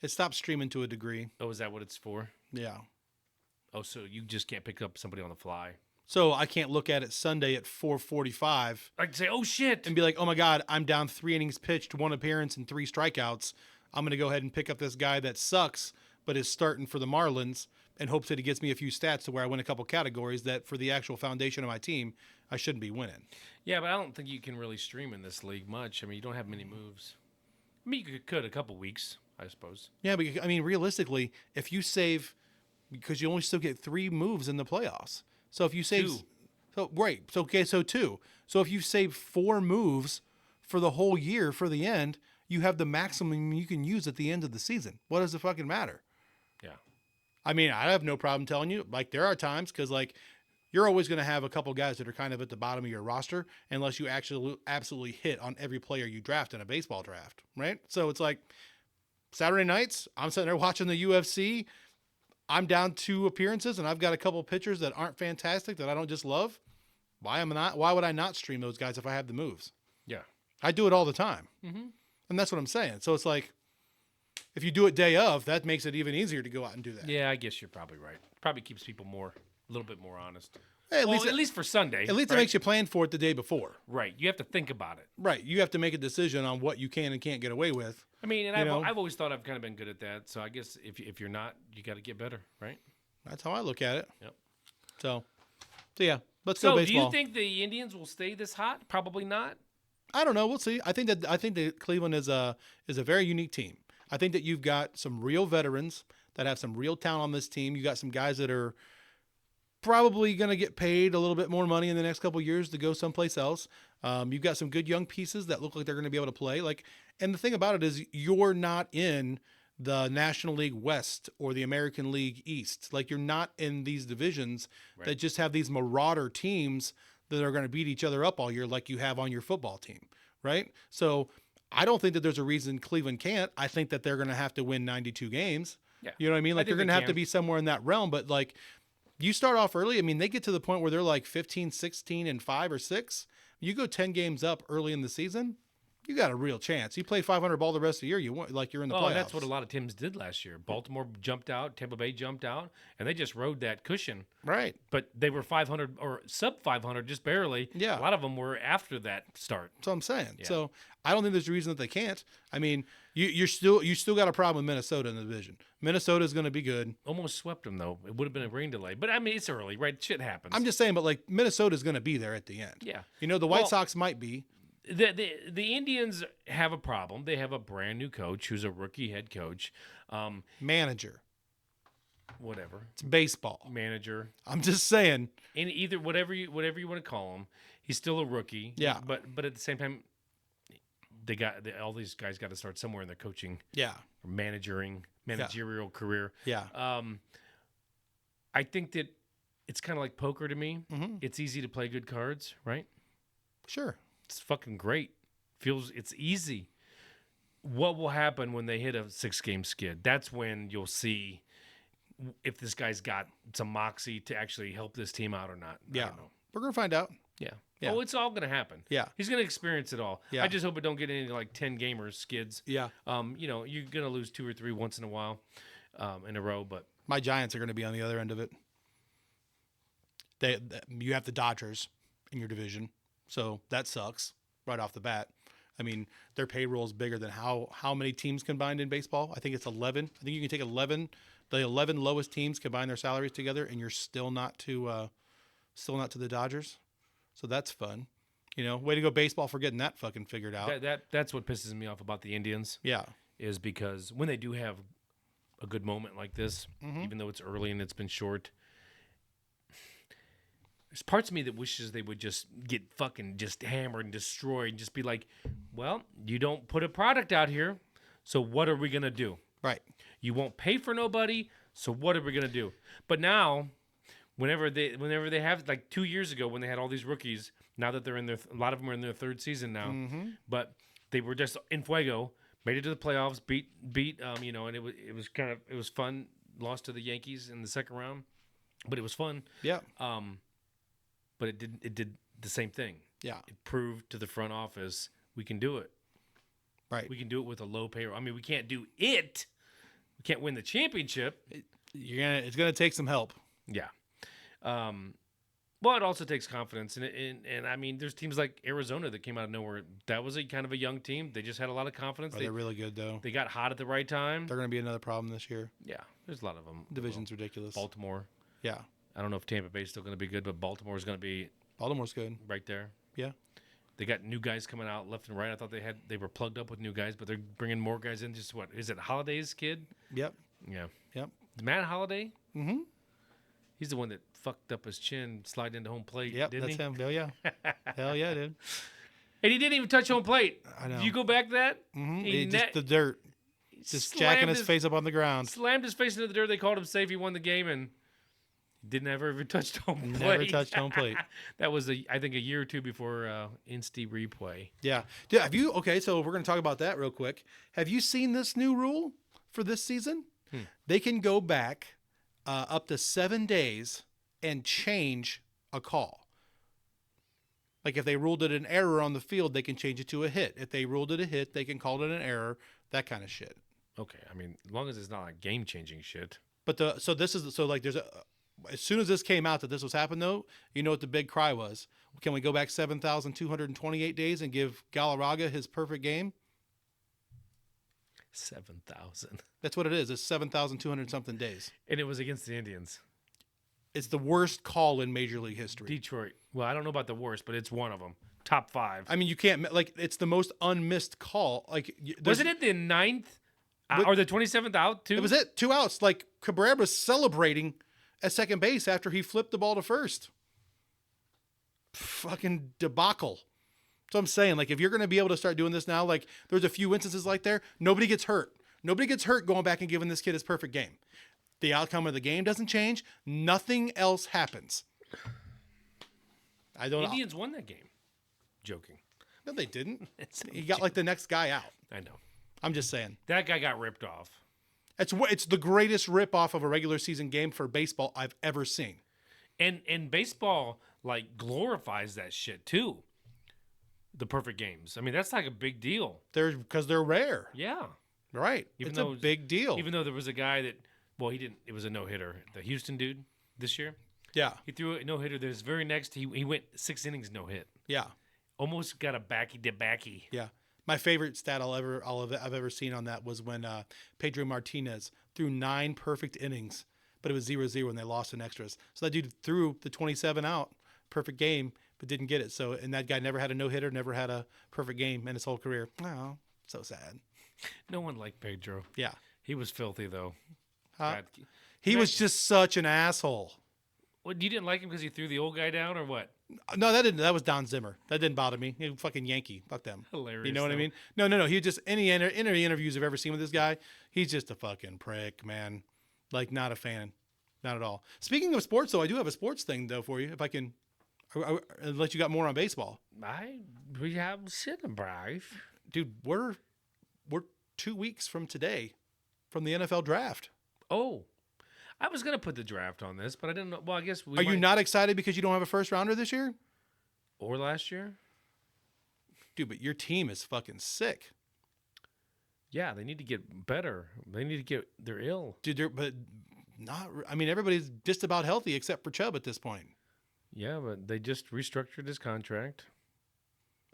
It stops streaming to a degree. Oh, is that what it's for? Yeah. Oh, so you just can't pick up somebody on the fly. So I can't look at it Sunday at 4:45. I can say, oh shit, and be like, oh my God, I'm down 3 innings pitched, 1 appearance, and 3 strikeouts. I'm going to go ahead and pick up this guy that sucks, but is starting for the Marlins and hopes that he gets me a few stats to where I win a couple categories that for the actual foundation of my team, I shouldn't be winning. Yeah, but I don't think you can really stream in this league much. I mean, you don't have many moves. I mean, you could a couple weeks, I suppose. Yeah, but I mean, realistically, if you save, because you only still get 3 moves in the playoffs. So if you save, 2. So 2. So if you save 4 moves for the whole year for the end, you have the maximum you can use at the end of the season. What does it fucking matter? Yeah. I mean, I have no problem telling you, like, there are times because, like, you're always going to have a couple guys that are kind of at the bottom of your roster unless you actually absolutely hit on every player you draft in a baseball draft, right? So it's like Saturday nights, I'm sitting there watching the UFC. I'm down 2 appearances, and I've got a couple pitchers that aren't fantastic that I don't just love. Why would I not stream those guys if I have the moves? Yeah. I do it all the time. And that's what I'm saying. So it's like, if you do it day of, that makes it even easier to go out and do that. Yeah, I guess you're probably right. Probably keeps people a little bit more honest. Hey, At least for Sunday. At least it makes you plan for it the day before. Right. You have to think about it. Right. You have to make a decision on what you can and can't get away with. I mean, and You I've know? always thought I've kind of been good at that. So I guess if you're not, you got to get better, right? That's how I look at it. Yep. So yeah, let's So go do baseball. you think the Indians will stay this hot? Probably not. I don't know. We'll see. I think that Cleveland is a very unique team. I think that you've got some real veterans that have some real talent on this team. You got some guys that are probably going to get paid a little bit more money in the next couple of years to go someplace else. You've got some good young pieces that look like they're going to be able to play. And the thing about it is, you're not in the National League West or the American League East. Like, you're not in these divisions that just have these marauder teams that are going to beat each other up all year, like you have on your football team, right? So I don't think that there's a reason Cleveland can't. I think that they're going to have to win 92 games. Yeah. You know what I mean? Like, think they're going they to have to can. be somewhere in that realm. But like, you start off early. I mean, they get to the point where they're like 15, 16, and 5 or 6. You go 10 games up early in the season, you got a real chance. You play 500 ball the rest of the year, you're in the playoffs. Oh, that's what a lot of teams did last year. Baltimore jumped out, Tampa Bay jumped out, and they just rode that cushion. Right. But they were 500 or sub 500 just barely. Yeah. A lot of them were after that start. That's what I'm saying. Yeah. So I don't think there's a reason that they can't. I mean, you still got a problem with Minnesota in the division. Minnesota's going to be good. Almost swept them, though. It would have been a rain delay. But, I mean, it's early, right? Shit happens. I'm just saying, but like, Minnesota's going to be there at the end. Yeah. You know, the White Well- Sox might be. The Indians have a problem. They have a brand new coach who's a rookie head coach. Manager. Whatever. It's baseball. Manager. I'm just saying. In either whatever you want to call him, he's still a rookie. Yeah. But at the same time, all these guys got to start somewhere in their coaching Yeah. or managerial career. Yeah. I think that it's kind of like poker to me. Mm-hmm. It's easy to play good cards, right? Sure. It's fucking great. It's easy. What will happen when they hit a 6-game skid? That's when you'll see if this guy's got some moxie to actually help this team out or not. I Yeah. don't know. We're going to find out. Yeah. Yeah. Oh, it's all going to happen. Yeah. He's going to experience it all. Yeah. I just hope it don't get into like 10 gamers skids. Yeah. You're going to lose 2 or 3 once in a while in a row, but My Giants are going to be on the other end of it. You have the Dodgers in your division, so that sucks right off the bat. I mean, their payroll is bigger than how many teams combined in baseball? I think it's 11. I think you can take 11, the 11 lowest teams combine their salaries together, and you're still not to the Dodgers. So that's fun. You know, way to go baseball for getting that fucking figured out. that's what pisses me off about the Indians. Yeah. Is because when they do have a good moment like this, even though it's early and it's been short, there's parts of me that wishes they would just get fucking just hammered and destroyed and just be like, well, you don't put a product out here, so what are we going to do? Right. You won't pay for nobody, so what are we going to do? But now, whenever they have, like 2 years ago when they had all these rookies, now that they're a lot of them are in their third season now, but they were just in fuego, made it to the playoffs, beat and it was fun. Lost to the Yankees in the second round, but it was fun. Yeah. But it did the same thing. Yeah. It proved to the front office we can do it. Right. We can do it with a low payroll. I mean, we can't do it. We can't win the championship. It's gonna take some help. Yeah. Well, it also takes confidence, and I mean, there's teams like Arizona that came out of nowhere. That was a kind of a young team. They just had a lot of confidence. They're really good though. They got hot at the right time. They're gonna be another problem this year. Yeah, there's a lot of them. Division's ridiculous. Baltimore. Yeah. I don't know if Tampa Bay's still going to be good, but Baltimore's going to be Baltimore's good. right there. Yeah. They got new guys coming out left and right. I thought they were plugged up with new guys, but they're bringing more guys in. Just what is it? Holiday's kid? Yep. Yeah. Yep. Matt Holiday. Mm-hmm. He's the one that fucked up his chin sliding into home plate. Yep. didn't That's he? him. Hell yeah. Hell yeah, dude. And he didn't even touch home plate. I know. Did you go back to that? Mm-hmm. Just the dirt. Just slammed jacking his face up on the ground. Slammed his face into the dirt. They called him safe. He won the game and didn't ever touched home plate. Never touched home plate. That was I think a year or two before Insta replay. Yeah. Okay, so we're going to talk about that real quick. Have you seen this new rule for this season? They can go back up to 7 days and change a call. Like if they ruled it an error on the field, they can change it to a hit. If they ruled it a hit, they can call it an error. That kind of shit. Okay, I mean, as long as it's not like game-changing shit. But there's as soon as this came out that this was happening though, you know what the big cry was? Can we go back 7,228 days and give Galarraga his perfect game? 7,000. That's what it is. It's 7,200 something days. And it was against the Indians. It's the worst call in Major League history. Detroit. Well, I don't know about the worst, but it's one of them. Top 5. I mean, you can't like it's the most unmissed call. Like, Wasn't it the 9th or the 27th out too? It was it. 2 outs. Like Cabrera was celebrating at second base after he flipped the ball to first. Fucking debacle. So I'm saying, like, if you're going to be able to start doing this now, like, there's a few instances like there. Nobody gets hurt. Nobody gets hurt going back and giving this kid his perfect game. The outcome of the game doesn't change. Nothing else happens. I don't know. Indians won that game. Joking. No, they didn't. He got like the next guy out. I know. I'm just saying. That guy got ripped off. It's the greatest rip off of a regular season game for baseball I've ever seen. And baseball like glorifies that shit too. The perfect games. I mean, that's like a big deal. Because they're rare. Yeah. Right. Even it's though a big deal. Even though there was a guy that, well, he didn't. It was a no hitter. The Houston dude this year. Yeah. He threw a no hitter. There's very next. He went 6 innings no hit. Yeah. Almost got a backy to backy. Yeah. My favorite stat I've ever seen on that was when Pedro Martinez threw 9 perfect innings, but it was 0-0 when they lost in extras. So that dude threw the 27 out, perfect game, but didn't get it. So, and that guy never had a no-hitter, never had a perfect game in his whole career. Oh, so sad. No one liked Pedro. Yeah. He was filthy though. Huh? God. He was just such an asshole. What, you didn't like him because he threw the old guy down or what? No, that didn't. That was Don Zimmer. That didn't bother me. He was fucking Yankee. Fuck them. Hilarious. You know what I though. mean? No. He just any interviews I've ever seen with this guy, he's just a fucking prick, man. Like, not a fan, not at all. Speaking of sports, though, I do have a sports thing though for you. If I can, unless you got more on baseball, We have sitting, Bryce. dude. We're 2 weeks from today, from the NFL draft. Oh, I was gonna put the draft on this, but I didn't know. Well, I guess we Are you not excited because you don't have a first rounder this year, or last year? dude? But your team is fucking sick, Yeah, they need to get better. They need to get. They're ill. dude. But not. I mean, everybody's just about healthy except for Chubb at this point. Yeah, but they just restructured his contract.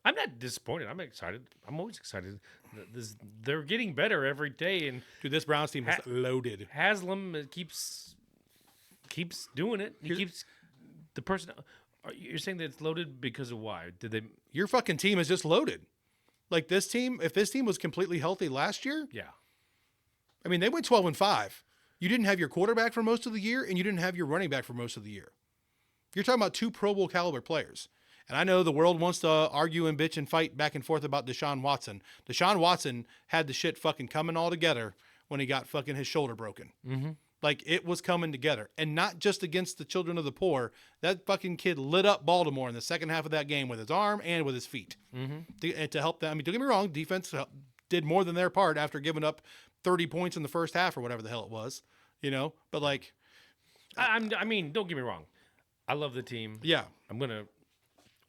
I'm not disappointed. I'm excited. I'm always excited. They're getting better every day, and Dude, this Browns team is loaded. Haslam keeps doing it. He keeps the person. You're saying that it's loaded because of why? Did they? Your fucking team is just loaded. Like this team, if this team was completely healthy last year, Yeah. I mean, they went 12-5. You didn't have your quarterback for most of the year, and you didn't have your running back for most of the year. You're talking about 2 Pro Bowl caliber players. And I know the world wants to argue and bitch and fight back and forth about Deshaun Watson. Deshaun Watson had the shit fucking coming all together when he got fucking his shoulder broken. Mm-hmm. Like, it was coming together. And not just against the children of the poor. That fucking kid lit up Baltimore in the second half of that game with his arm and with his feet. Mm-hmm. To help them. I mean, don't get me wrong, defense did more than their part after giving up 30 points in the first half or whatever the hell it was. You know? But, like... I mean, don't get me wrong. I love the team. Yeah. I'm going to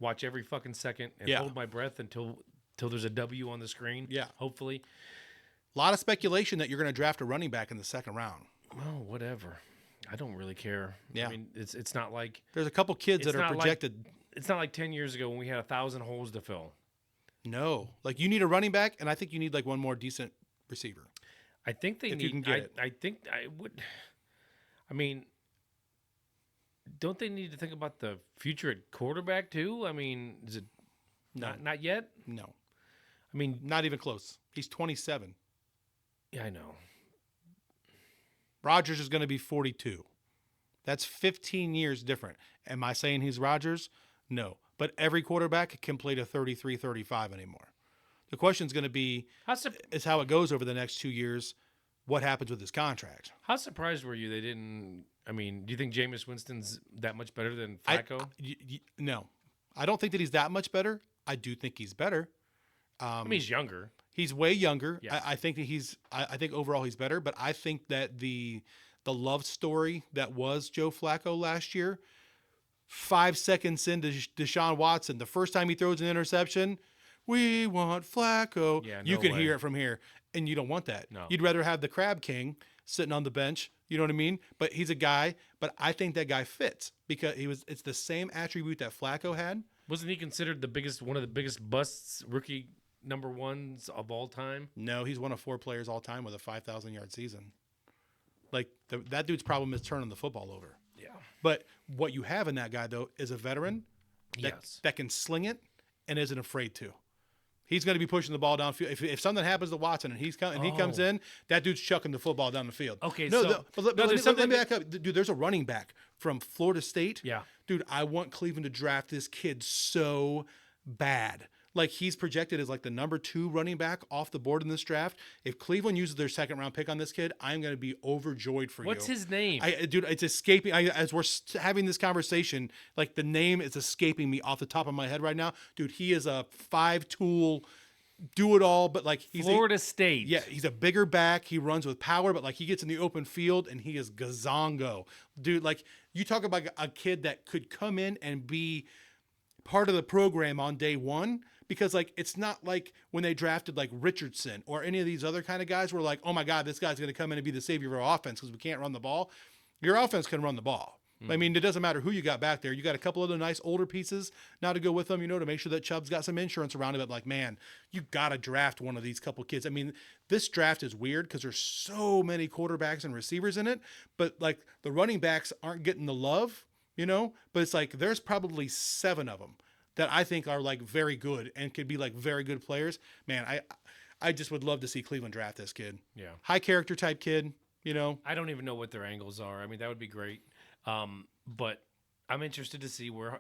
watch every fucking second and hold my breath until there's a W on the screen. Yeah. Hopefully. A lot of speculation that you're going to draft a running back in the second round. Oh, whatever. I don't really care. Yeah. I mean, it's not like There's a couple kids that it's are not projected. it's not like 10 years ago when we had 1,000 holes to fill. No. Like, you need a running back, and I think you need, like, one more decent receiver. I think they If need. you can get it. I think I would. I mean, don't they need to think about the future at quarterback too? I mean, is it not yet? No. I mean, Not even close. He's 27. yeah, I know. Rodgers is going to be 42. That's 15 years different. Am I saying he's Rodgers? No. But every quarterback can play to 33, 35 anymore. The question is going to be is how it goes over the next 2 years. What happens with his contract? How surprised were you they didn't? I mean, do you think Jameis Winston's that much better than Flacco? No. I don't think that he's that much better. I do think he's better. I mean, he's younger. He's way younger. Yeah. I think that I think overall he's better, but I think that the love story that was Joe Flacco last year 5 seconds into Deshaun Watson, the first time he throws an interception, we want Flacco. Yeah, you no can way. hear it from here, and you don't want that. No. You'd rather have the Crab King sitting on the bench. You know what I mean? But he's a guy. But I think that guy fits because it's the same attribute that Flacco had. Wasn't he considered one of the biggest busts, rookie number ones of all time? No, he's one of 4 players all time with a 5,000-yard season. Like that dude's problem is turning the football over. Yeah. But what you have in that guy though is a veteran Yes. that can sling it and isn't afraid to. He's going to be pushing the ball downfield. If something happens to Watson and he comes in, that dude's chucking the football down the field. Okay, let there's me back up. Dude, there's a running back from Florida State. Yeah. Dude, I want Cleveland to draft this kid so bad. Like he's projected as like the number 2 running back off the board in this draft. If Cleveland uses their 2nd round pick on this kid, I'm going to be overjoyed for What's you. his name? Dude, it's escaping. As we're having this conversation, like the name is escaping me off the top of my head right now. Dude, he is a 5-tool, do it all, but like he's Florida State. Yeah, he's a bigger back. He runs with power, but like he gets in the open field and he is gazongo. Dude, like you talk about a kid that could come in and be part of the program on day one. Because like it's not like when they drafted like Richardson or any of these other kind of guys were like, oh my God, this guy's going to come in and be the savior of our offense because we can't run the ball. Your offense can run the ball. I mean, it doesn't matter who you got back there. You got a couple other nice older pieces now to go with them, to make sure that Chubb's got some insurance around it. But like, man, you got to draft one of these couple kids. I mean, this draft is weird because there's so many quarterbacks and receivers in it, but like the running backs aren't getting the love, but it's like there's probably 7 of them that I think are like very good and could be like very good players. Man, I just would love to see Cleveland draft this kid. Yeah. High character type kid, I don't even know what their angles are. I mean, that would be great. But I'm interested to see where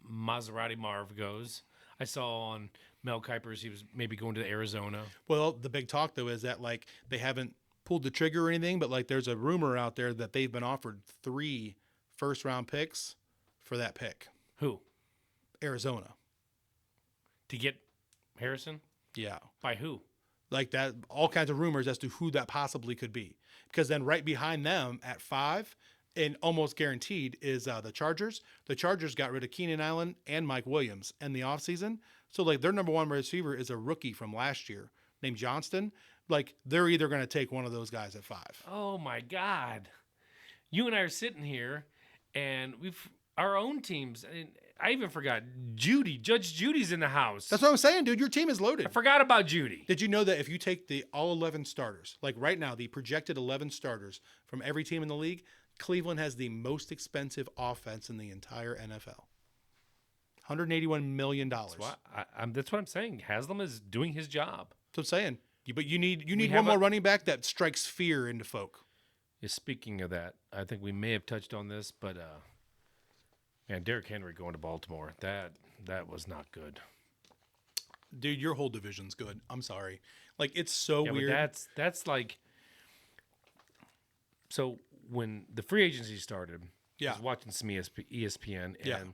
Maserati Marv goes. I saw on Mel Kiper's he was maybe going to Arizona. Well, the big talk though is that like they haven't pulled the trigger or anything, but like there's a rumor out there that they've been offered 3 first-round picks for that pick. Who? Arizona. To get Harrison? Yeah. By who? Like that, all kinds of rumors as to who that possibly could be. Because then right behind them at 5, and almost guaranteed, is the Chargers. The Chargers got rid of Keenan Allen and Mike Williams in the offseason. So like their number 1 receiver is a rookie from last year named Johnston. Like they're either going to take one of those guys at 5. Oh my God. You and I are sitting here and we've our own teams. And I even forgot Judge Judy's in the house. That's what I'm saying, dude. Your team is loaded. I forgot about Judy. Did you know that if you take the all 11 starters, like right now, the projected 11 starters from every team in the league, Cleveland has the most expensive offense in the entire NFL. $181 million. That's what I'm saying. Haslam is doing his job. That's what I'm saying. But you need have one more a- running back that strikes fear into folk. Yeah, speaking of that, I think we may have touched on this, but man, Derrick Henry going to Baltimore, that was not good. Dude, your whole division's good. I'm sorry. Like it's so Yeah, weird. but that's like so when the free agency started. I was watching some ESPN, and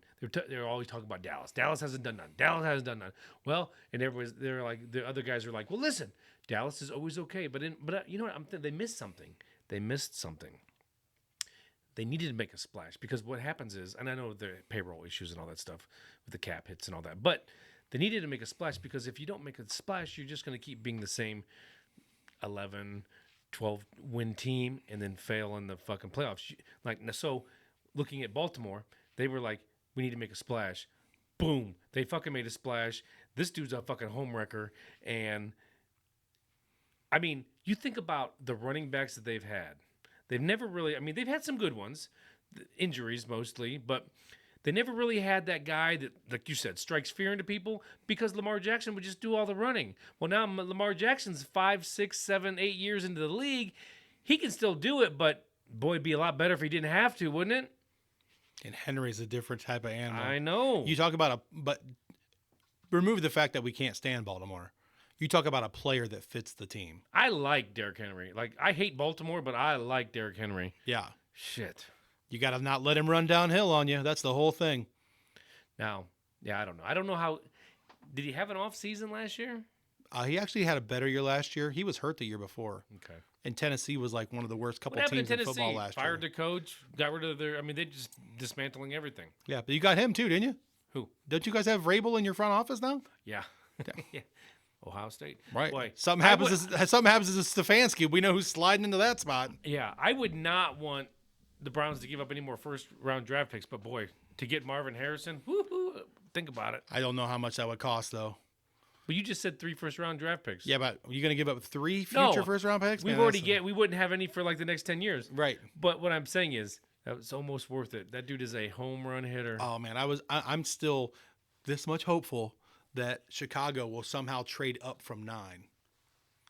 they're always talking about Dallas. Dallas hasn't done none. Dallas hasn't done none. Well, and they're like the other guys are like, well, listen, Dallas is always okay, but you know what? They missed something. They needed to make a splash because what happens is, and I know the payroll issues and all that stuff with the cap hits and all that, but they needed to make a splash because if you don't make a splash, you're just going to keep being the same 11, 12 win team and then fail in the fucking playoffs. So looking at Baltimore, they were like, we need to make a splash. Boom. They fucking made a splash. This dude's a fucking home wrecker. And I mean, you think about the running backs that they've had. They've never really, they've had some good ones, injuries mostly, but they never really had that guy that, like you said, strikes fear into people because Lamar Jackson would just do all the running. Well, now Lamar Jackson's 5, 6, 7, 8 years into the league. He can still do it, but boy, it'd be a lot better if he didn't have to, wouldn't it? And Henry's a different type of animal. I know. You talk about but remove the fact that we can't stand Baltimore. You talk about a player that fits the team. I like Derrick Henry. Like, I hate Baltimore, but I like Derrick Henry. Yeah. Shit. You got to not let him run downhill on you. That's the whole thing. Now, yeah, I don't know. I don't know how. Did he have an off season last year? He actually had a better year last year. He was hurt the year before. Okay. And Tennessee was like one of the worst couple What happened teams to in Tennessee? football last Fired year. the coach, got rid of their. I mean, they just dismantling everything. Yeah, but you got him too, didn't you? Who? Don't you guys have Vrabel in your front office now? Yeah. Yeah. Ohio State. Right. Boy, Something happens. Something happens to Stefanski. We know who's sliding into that spot. Yeah, I would not want the Browns to give up any more first round draft picks, but boy, to get Marvin Harrison, woo-hoo, think about it. I don't know how much that would cost though. But you just said 3 first round draft picks. Yeah, but are you going to give up 3 No. future first round picks? We've Man, already that's- we wouldn't have any for like the next 10 years. Right. But what I'm saying is that was almost worth it. That dude is a home run hitter. Oh man, I'm still this much hopeful that Chicago will somehow trade up from 9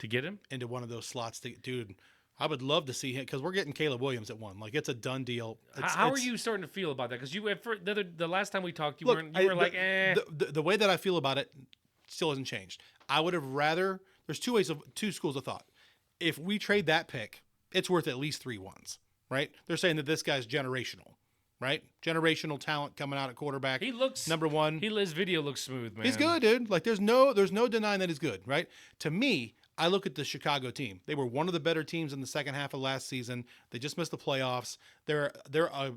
To get him? into one of those slots. Dude, I would love to see him because we're getting Caleb Williams at 1. Like it's a done deal. How are you starting to feel about that? Because you the last time we talked, you Look, were like, eh. The way that I feel about it still hasn't changed. I would have rather. There's two schools of thought. If we trade that pick, it's worth at least 3 ones, right? They're saying that this guy's generational, right? Generational talent coming out at quarterback. He looks number 1. His video looks smooth, man. He's good, dude. Like there's no denying that he's good, right? To me, I look at the Chicago team. They were one of the better teams in the second half of last season. They just missed the playoffs. They're a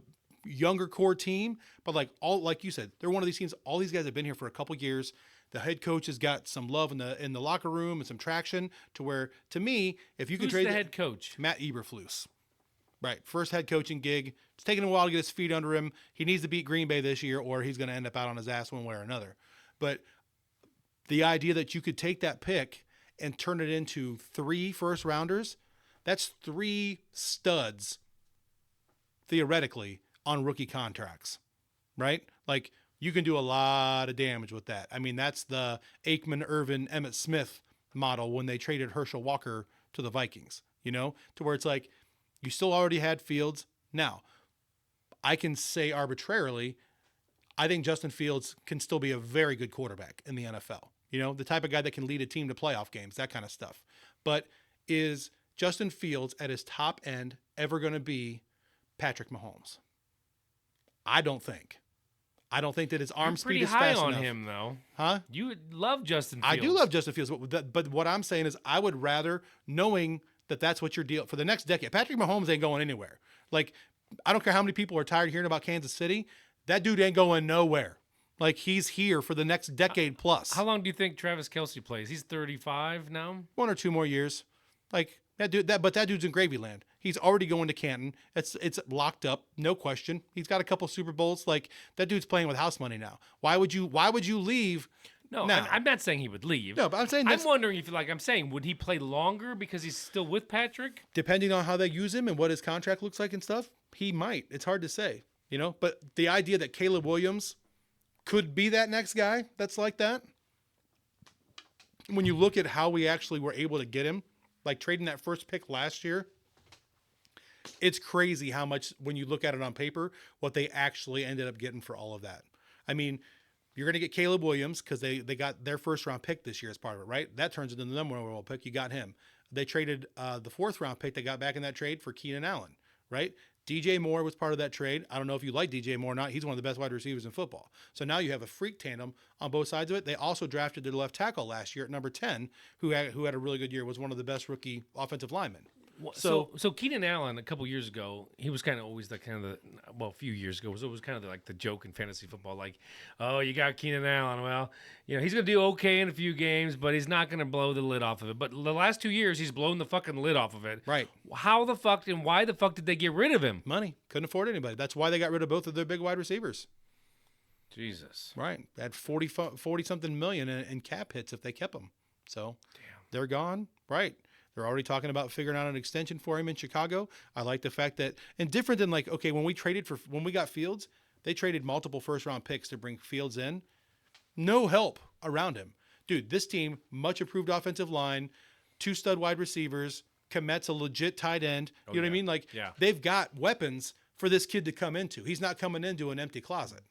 younger core team, but like you said, they're one of these teams. All these guys have been here for a couple years. The head coach has got some love in the locker room and some traction to where, to me, if you can Who's trade the head coach? Matt Eberflus. Right. First head coaching gig. It's taking a while to get his feet under him. He needs to beat Green Bay this year or he's going to end up out on his ass one way or another. But the idea that you could take that pick and turn it into 3 first rounders, that's 3 studs theoretically on rookie contracts. Right? Like you can do a lot of damage with that. I mean, that's the Aikman, Irvin, Emmitt Smith model when they traded Herschel Walker to the Vikings, to where it's like you still already had Fields. Now, I can say arbitrarily, I think Justin Fields can still be a very good quarterback in the NFL. The type of guy that can lead a team to playoff games, that kind of stuff. But is Justin Fields at his top end ever going to be Patrick Mahomes? I don't think. I don't think that his arm speed is fast pretty high on enough. him, though. Huh? You would love Justin Fields. I do love Justin Fields, but what I'm saying is I would rather, knowing that that's what your deal for the next decade. Patrick Mahomes ain't going anywhere. Like, I don't care how many people are tired of hearing about Kansas City. That dude ain't going nowhere. Like, he's here for the next decade plus. How long do you think Travis Kelce plays? He's 35 now. 1 or 2 more years. Like that dude. But that dude's in gravy land. He's already going to Canton. It's locked up, no question. He's got a couple Super Bowls. Like that dude's playing with house money now. Why would you leave? No, now? I'm not saying he would leave. No, but I'm saying I'm wondering if, like I'm saying, would he play longer because he's still with Patrick? Depending on how they use him and what his contract looks like and stuff, he might. It's hard to say, But the idea that Caleb Williams could be that next guy that's like that, when you look at how we actually were able to get him, like trading that first pick last year, it's crazy how much, when you look at it on paper, what they actually ended up getting for all of that. I mean, you're going to get Caleb Williams because they got their first round pick this year as part of it, right? That turns into the number 1 overall pick. You got him. They traded the 4th round pick they got back in that trade for Keenan Allen, right? DJ Moore was part of that trade. I don't know if you like DJ Moore or not. He's one of the best wide receivers in football. So now you have a freak tandem on both sides of it. They also drafted their left tackle last year at number 10, who had a really good year, was one of the best rookie offensive linemen. So Keenan Allen a couple years ago, he was kind of always a few years ago, was always kind of like the joke in fantasy football, like, oh, you got Keenan Allen. Well, he's going to do okay in a few games, but he's not going to blow the lid off of it. But the last 2 years, he's blown the fucking lid off of it. Right. How the fuck and why the fuck did they get rid of him? Money. Couldn't afford anybody. That's why they got rid of both of their big wide receivers. Jesus. Right. They had 40-something million in cap hits if they kept them. So they're gone. Right. They're already talking about figuring out an extension for him in Chicago. I like the fact that, and different than when we got Fields, they traded multiple first-round picks to bring Fields in. No help around him. Dude, this team, much improved offensive line, 2 stud wide receivers, Komet's a legit tight end. You know what I mean? They've got weapons for this kid to come into. He's not coming into an empty closet.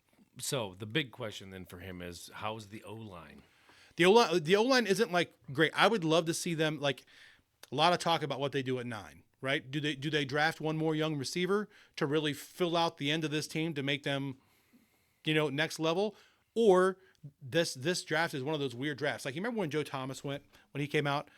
So the big question then for him is, how's the O-line? The O-line isn't great. I would love to see them a lot of talk about what they do at 9, right? Do they draft one more young receiver to really fill out the end of this team to make them, next level? Or this draft is one of those weird drafts. Like, you remember when Joe Thomas went, when he came out?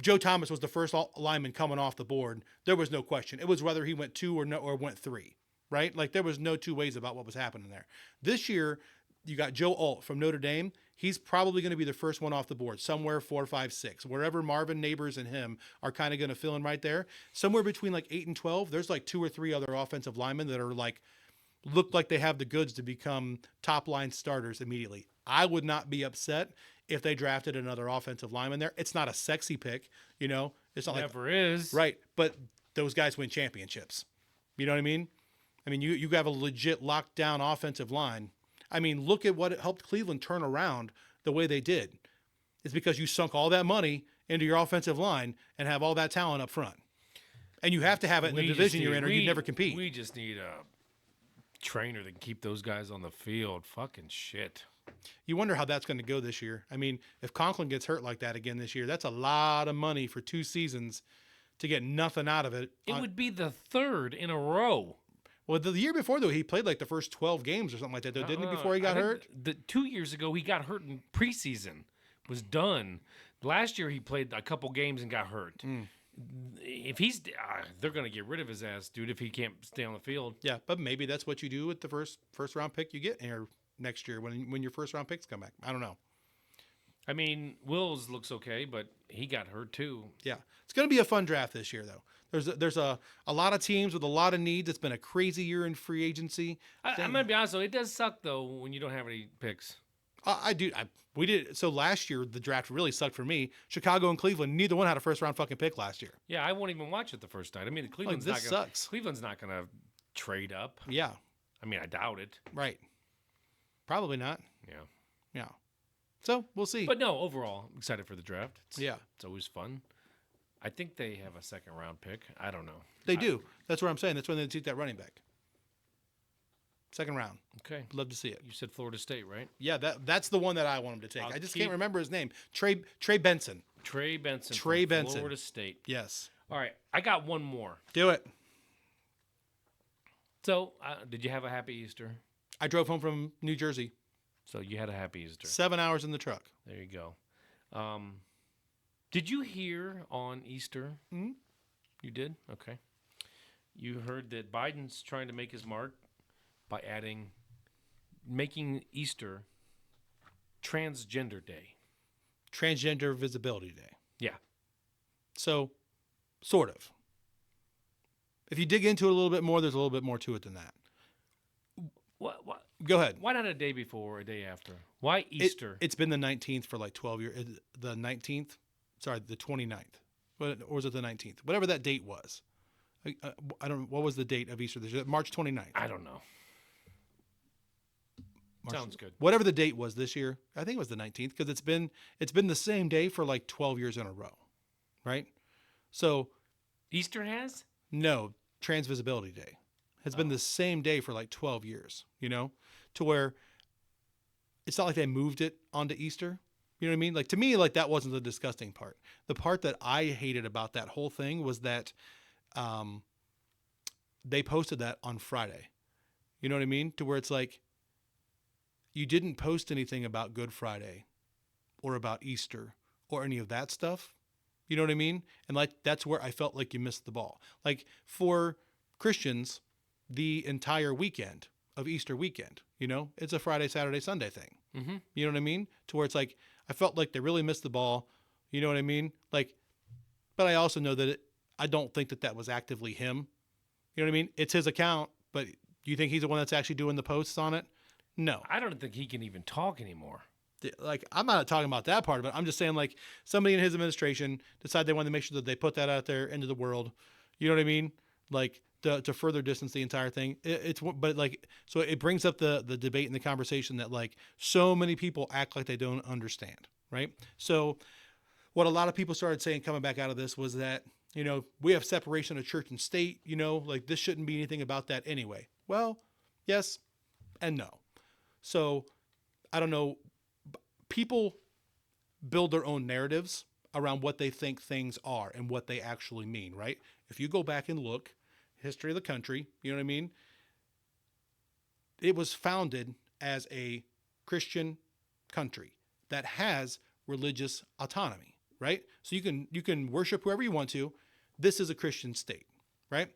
Joe Thomas was the first lineman coming off the board. There was no question. It was whether he went 2 or went 3, right? Like, there was no two ways about what was happening there. This year, you got Joe Alt from Notre Dame. He's probably going to be the first one off the board, somewhere 4, 5, 6. Wherever Marvin Neighbors and him are kind of going to fill in right there. Somewhere between like 8 and 12, there's like 2 or 3 other offensive linemen that are like, look like they have the goods to become top line starters immediately. I would not be upset if they drafted another offensive lineman there. It's not a sexy pick, you know. It's not Never is. right, but those guys win championships. You know what I mean? I mean, you have a legit locked down offensive line. I mean, look at what it helped Cleveland turn around the way they did. It's because you sunk all that money into your offensive line and have all that talent up front. And you have to have it in the division you're in, or you'd never compete. We just need a trainer that can keep those guys on the field. Fucking shit. You wonder how that's going to go this year. I mean, if Conklin gets hurt like that again this year, that's a lot of money for 2 seasons to get nothing out of it. It would be the 3rd in a row. Well, the year before, though, he played like the first 12 games or something like that, though, didn't he, before he got hurt? The 2 years ago, he got hurt in preseason. Was done. Last year, he played a couple games and got hurt. If he's, they're going to get rid of his ass, dude, if he can't stay on the field. Yeah, but maybe that's what you do with the first round pick you get here next year when your first round picks come back. I don't know. I mean, Wills looks okay, but he got hurt too. Yeah, it's going to be a fun draft this year, though. There's a lot of teams with a lot of needs. It's been a crazy year in free agency. I'm going to be honest, though. It does suck, though, when you don't have any picks. We did. So last year, the draft really sucked for me. Chicago and Cleveland, neither one had a first round fucking pick last year. Yeah, I won't even watch it the first night. I mean, Cleveland's this sucks. Cleveland's not going to trade up. Yeah. I mean, I doubt it. Right. Probably not. Yeah. Yeah. So we'll see. But no, overall, I'm excited for the draft. Yeah. It's always fun. I think they have a second round pick. I don't know. They do. That's what I'm saying. That's when they take that running back. Second round. Okay. Love to see it. You said Florida State, right? Yeah, that's the one that I want him to take. I just keep- can't remember his name. Trey Benson. Trey Benson. Trey from Benson. Florida State. Yes. All right. I got one more. Do it. So, did you have a happy Easter? I drove home from New Jersey. So you had a happy Easter. 7 hours in the truck. There you go. Did you hear on Easter? Mm-hmm. You did? Okay. You heard that Biden's trying to make his mark by making Easter Transgender Day. Transgender Visibility Day. Yeah. So, sort of. If you dig into it a little bit more, there's a little bit more to it than that. What? Go ahead. Why not a day before or a day after? Why Easter? It's been the 19th for like 12 years. The 19th? Sorry, the 29th. Or was it the 19th? Whatever that date was. I don't know. What was the date of Easter this year? March 29th. I don't know. Sounds good. Whatever the date was this year, I think it was the 19th because it's been the same day for like 12 years in a row, right? So Easter has? No, Trans Visibility Day has been the same day for like 12 years, you know, to where it's not like they moved it onto Easter. You know what I mean? Like, to me, like, that wasn't the disgusting part. The part that I hated about that whole thing was that they posted that on Friday. You know what I mean? To where it's like, you didn't post anything about Good Friday or about Easter or any of that stuff. You know what I mean? And like, that's where I felt like you missed the ball. Like, for Christians, the entire weekend of Easter weekend, you know, it's a Friday, Saturday, Sunday thing. Mm-hmm. You know what I mean? To where it's like, I felt like they really missed the ball. You know what I mean? Like, but I also know that I don't think that was actively him. You know what I mean? It's his account, but do you think he's the one that's actually doing the posts on it? No. I don't think he can even talk anymore. Like, I'm not talking about that part of it. I'm just saying, like, somebody in his administration decided they wanted to make sure that they put that out there into the world. You know what I mean? Like, to further distance the entire thing. But like, so it brings up the debate and the conversation that, like, so many people act like they don't understand, right? So what a lot of people started saying coming back out of this was that, you know, we have separation of church and state, you know, like, this shouldn't be anything about that anyway. Well, yes and no. So I don't know. People build their own narratives around what they think things are and what they actually mean, right? If you go back and look, history of the country, you know what I mean? It was founded as a Christian country that has religious autonomy, right? So you can worship whoever you want to. This is a Christian state, right?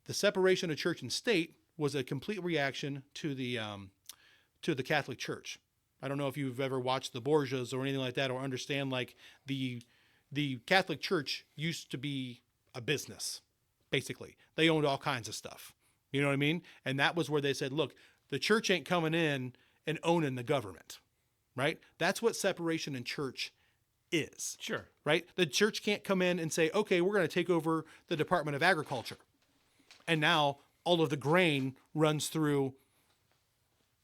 The separation of church and state was a complete reaction to the Catholic Church. I don't know if you've ever watched the Borgias or anything like that, or understand like the Catholic Church used to be a business, basically. They owned all kinds of stuff. You know what I mean? And that was where they said, look, the church ain't coming in and owning the government, right? That's what separation in church is. Sure. Right? The church can't come in and say, okay, we're going to take over the Department of Agriculture. And now all of the grain runs through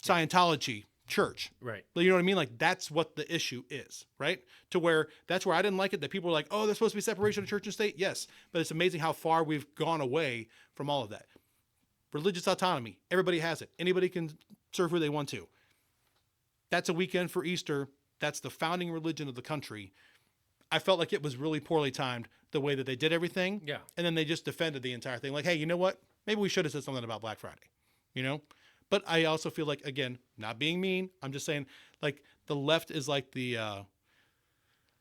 Scientology church. Right. You know what I mean? Like, that's what the issue is, right? To where that's where I didn't like it, that people were like, oh, there's supposed to be separation of church and state. Yes. But it's amazing how far we've gone away from all of that. Religious autonomy. Everybody has it. Anybody can serve who they want to. That's a weekend for Easter. That's the founding religion of the country. I felt like it was really poorly timed the way that they did everything. Yeah. And then they just defended the entire thing. Like, hey, you know what? Maybe we should have said something about Black Friday, you know? But I also feel like, again, not being mean, I'm just saying, like, the left is like the...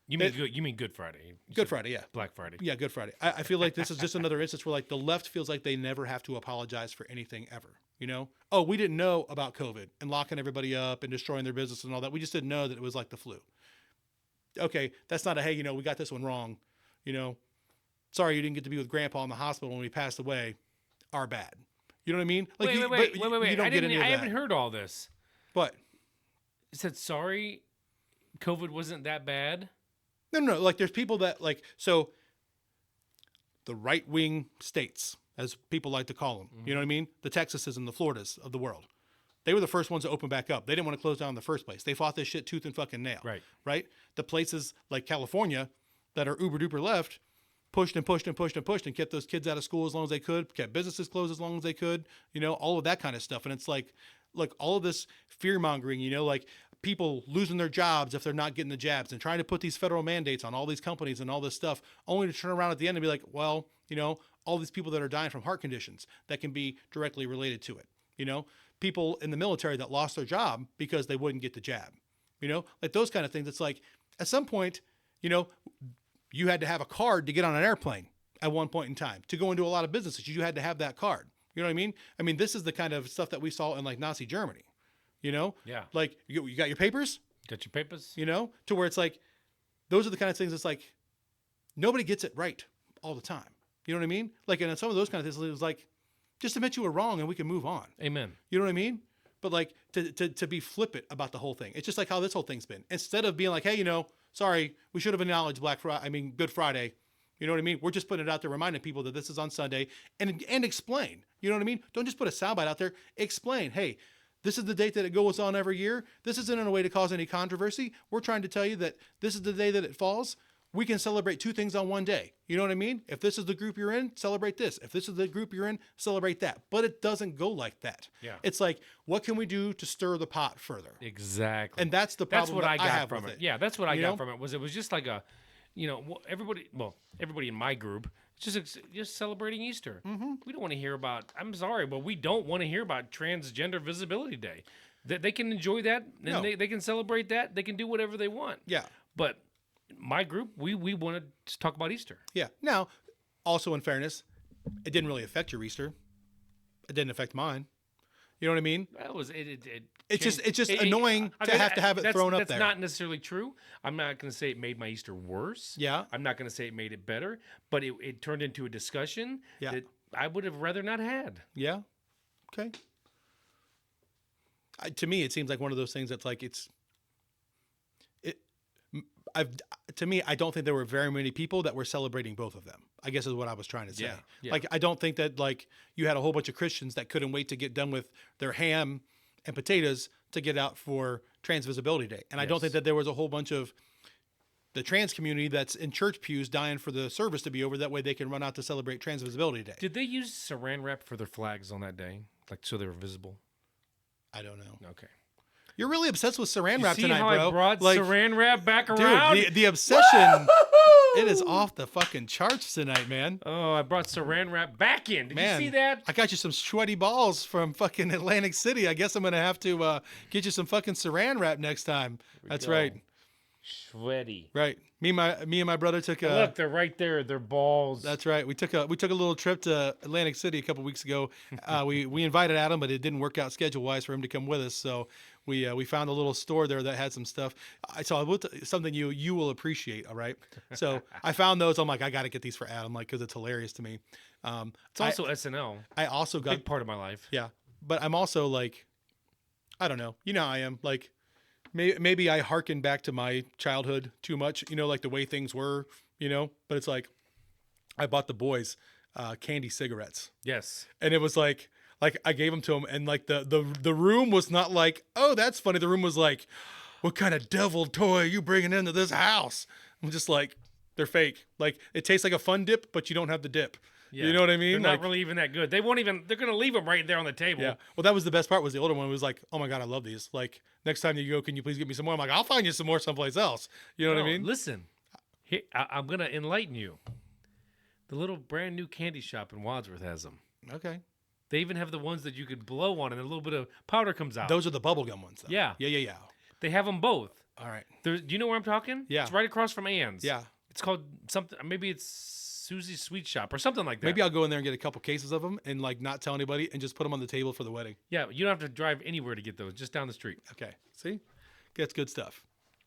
You mean Good Friday. Good Friday, yeah. Black Friday. Yeah, Good Friday. I feel like this is just another instance where, like, the left feels like they never have to apologize for anything ever, you know? Oh, we didn't know about COVID and locking everybody up and destroying their business and all that. We just didn't know that it was like the flu. Okay, that's not a, hey, you know, we got this one wrong, you know? Sorry you didn't get to be with Grandpa in the hospital when he passed away. Our bad. You know what I mean? Like, wait. You don't get any of I that. haven't heard all this. But It said, sorry, COVID wasn't that bad. no. Like, there's people that, like, so the right-wing states, as people like to call them, you know what I mean? The Texases and the Floridas of the world. They were the first ones to open back up. They didn't want to close down in the first place. They fought this shit tooth and fucking nail. Right? The places like California that are uber-duper left pushed and kept those kids out of school as long as they could, kept businesses closed as long as they could, you know, all of that kind of stuff. And it's like all of this fear-mongering, you know, like people losing their jobs if they're not getting the jabs and trying to put these federal mandates on all these companies and all this stuff, only to turn around at the end and be like, well, you know, all these people that are dying from heart conditions that can be directly related to it, you know, people in the military that lost their job because they wouldn't get the jab, you know, like those kind of things. It's like at some point, you know, you had to have a card to get on an airplane at one point in time. To go into a lot of businesses, you had to have that card. You know what I mean? I mean, this is the kind of stuff that we saw in like Nazi Germany, you know? Yeah. Like, you got your papers? Got your papers? You know? To where it's like, those are the kind of things that's like, nobody gets it right all the time. You know what I mean? Like, and some of those kind of things, it was like, just admit you were wrong and we can move on. Amen. You know what I mean? But like, to be flippant about the whole thing. It's just like how this whole thing's been. Instead of being like, hey, you know, sorry, we should have acknowledged Good Friday. You know what I mean? We're just putting it out there, reminding people that this is on Sunday, and explain. You know what I mean? Don't just put a soundbite out there. Explain. Hey, this is the date that it goes on every year. This isn't in a way to cause any controversy. We're trying to tell you that this is the day that it falls. We can celebrate two things on one day. You know what I mean? If this is the group you're in, celebrate this. If this is the group you're in, celebrate that. But it doesn't go like that. Yeah. It's like, what can we do to stir the pot further? Exactly. And that's the problem. That's what I got have from with it. Yeah, that's what I You got know? from it. It was just like a, you know, everybody in my group just celebrating Easter. Mm-hmm. We don't want to hear about. I'm sorry, but we don't want to hear about Transgender Visibility Day. They can enjoy that, and No. they can celebrate that. They can do whatever they want. Yeah. But my group, we wanted to talk about Easter. Yeah. Now, also in fairness, it didn't really affect your Easter. It didn't affect mine. You know what I mean? That was It's just annoying to have it thrown up there. That's not necessarily true. I'm not going to say it made my Easter worse. Yeah. I'm not going to say it made it better, but it turned into a discussion Yeah. that I would have rather not had. Yeah. Okay. To me, it seems like one of those things that's like to me, I don't think there were very many people that were celebrating both of them, I guess is what I was trying to say. Yeah. Like, I don't think that like you had a whole bunch of Christians that couldn't wait to get done with their ham and potatoes to get out for Trans Visibility Day. And I don't think that there was a whole bunch of the trans community that's in church pews dying for the service to be over. That way they can run out to celebrate Trans Visibility Day. Did they use saran wrap for their flags on that day? Like, so they were visible? I don't know. Okay. You're really obsessed with saran wrap See tonight, how bro. I brought like, saran wrap back dude, around? the obsession. It is off the fucking charts tonight, man. Oh, I brought saran wrap back in. Did Man, you see that? I got you some sweaty balls from fucking Atlantic City. I guess I'm gonna have to get you some fucking saran wrap next time. That's go. right. Sweaty. Right. Me and my brother took a. Look, they're right there. They're balls. That's right. We took a little trip to Atlantic City a couple weeks ago. We invited Adam, but it didn't work out schedule wise for him to come with us. So we found a little store there that had some stuff. I saw something you will appreciate. All right. So I found those. I'm like, I got to get these for Adam, like, because it's hilarious to me. It's also SNL. I also got Big part of my life. Yeah, but I'm also like, I don't know. You know how I am. Like, maybe I hearken back to my childhood too much. You know, like the way things were. You know, but it's like, I bought the boys candy cigarettes. Yes. And it was like I gave them to them, and like the room was not like, oh, that's funny. The room was like, what kind of devil toy are you bringing into this house? I'm just like, they're fake. Like, it tastes like a fun dip, but you don't have the dip. Yeah. You know what I mean? They're Like, not really even that good. They're going to leave them right there on the table. yeah. Well, that was the best part. Was the older one was like, oh my God, I love these. Like, next time you go, can you please get me some more? I'm like, I'll find you some more someplace else. You know what I mean? Listen, here, I'm going to enlighten you. The little brand new candy shop in Wadsworth has them. Okay. They even have the ones that you could blow on and a little bit of powder comes out. Those are the bubblegum ones, though. Yeah. Yeah. They have them both. All right. Do you know where I'm talking? Yeah. It's right across from Ann's. Yeah. It's called something. Maybe it's Susie's Sweet Shop or something like that. Maybe I'll go in there and get a couple cases of them and like not tell anybody and just put them on the table for the wedding. Yeah, you don't have to drive anywhere to get those. Just down the street. Okay. See? That's good stuff.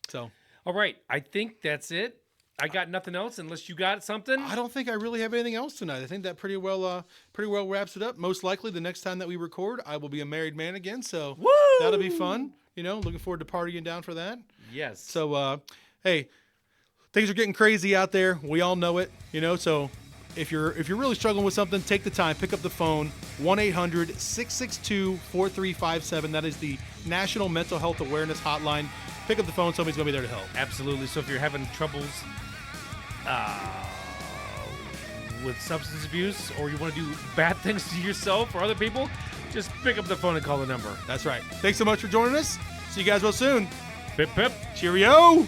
So, All right. I think that's it. I got nothing else unless you got something. I don't think I really have anything else tonight. I think that pretty well wraps it up. Most likely the next time that we record, I will be a married man again, so Woo! That'll be fun. You know, looking forward to partying down for that. Yes. So, hey, things are getting crazy out there. We all know it, you know, so if you're really struggling with something, take the time, pick up the phone, 1-800-662-4357. That is the National Mental Health Awareness Hotline. Pick up the phone, somebody's going to be there to help. Absolutely. So if you're having troubles with substance abuse, or you want to do bad things to yourself or other people, just pick up the phone and call the number. That's right. Thanks so much for joining us. See you guys real soon. Pip, pip. Cheerio!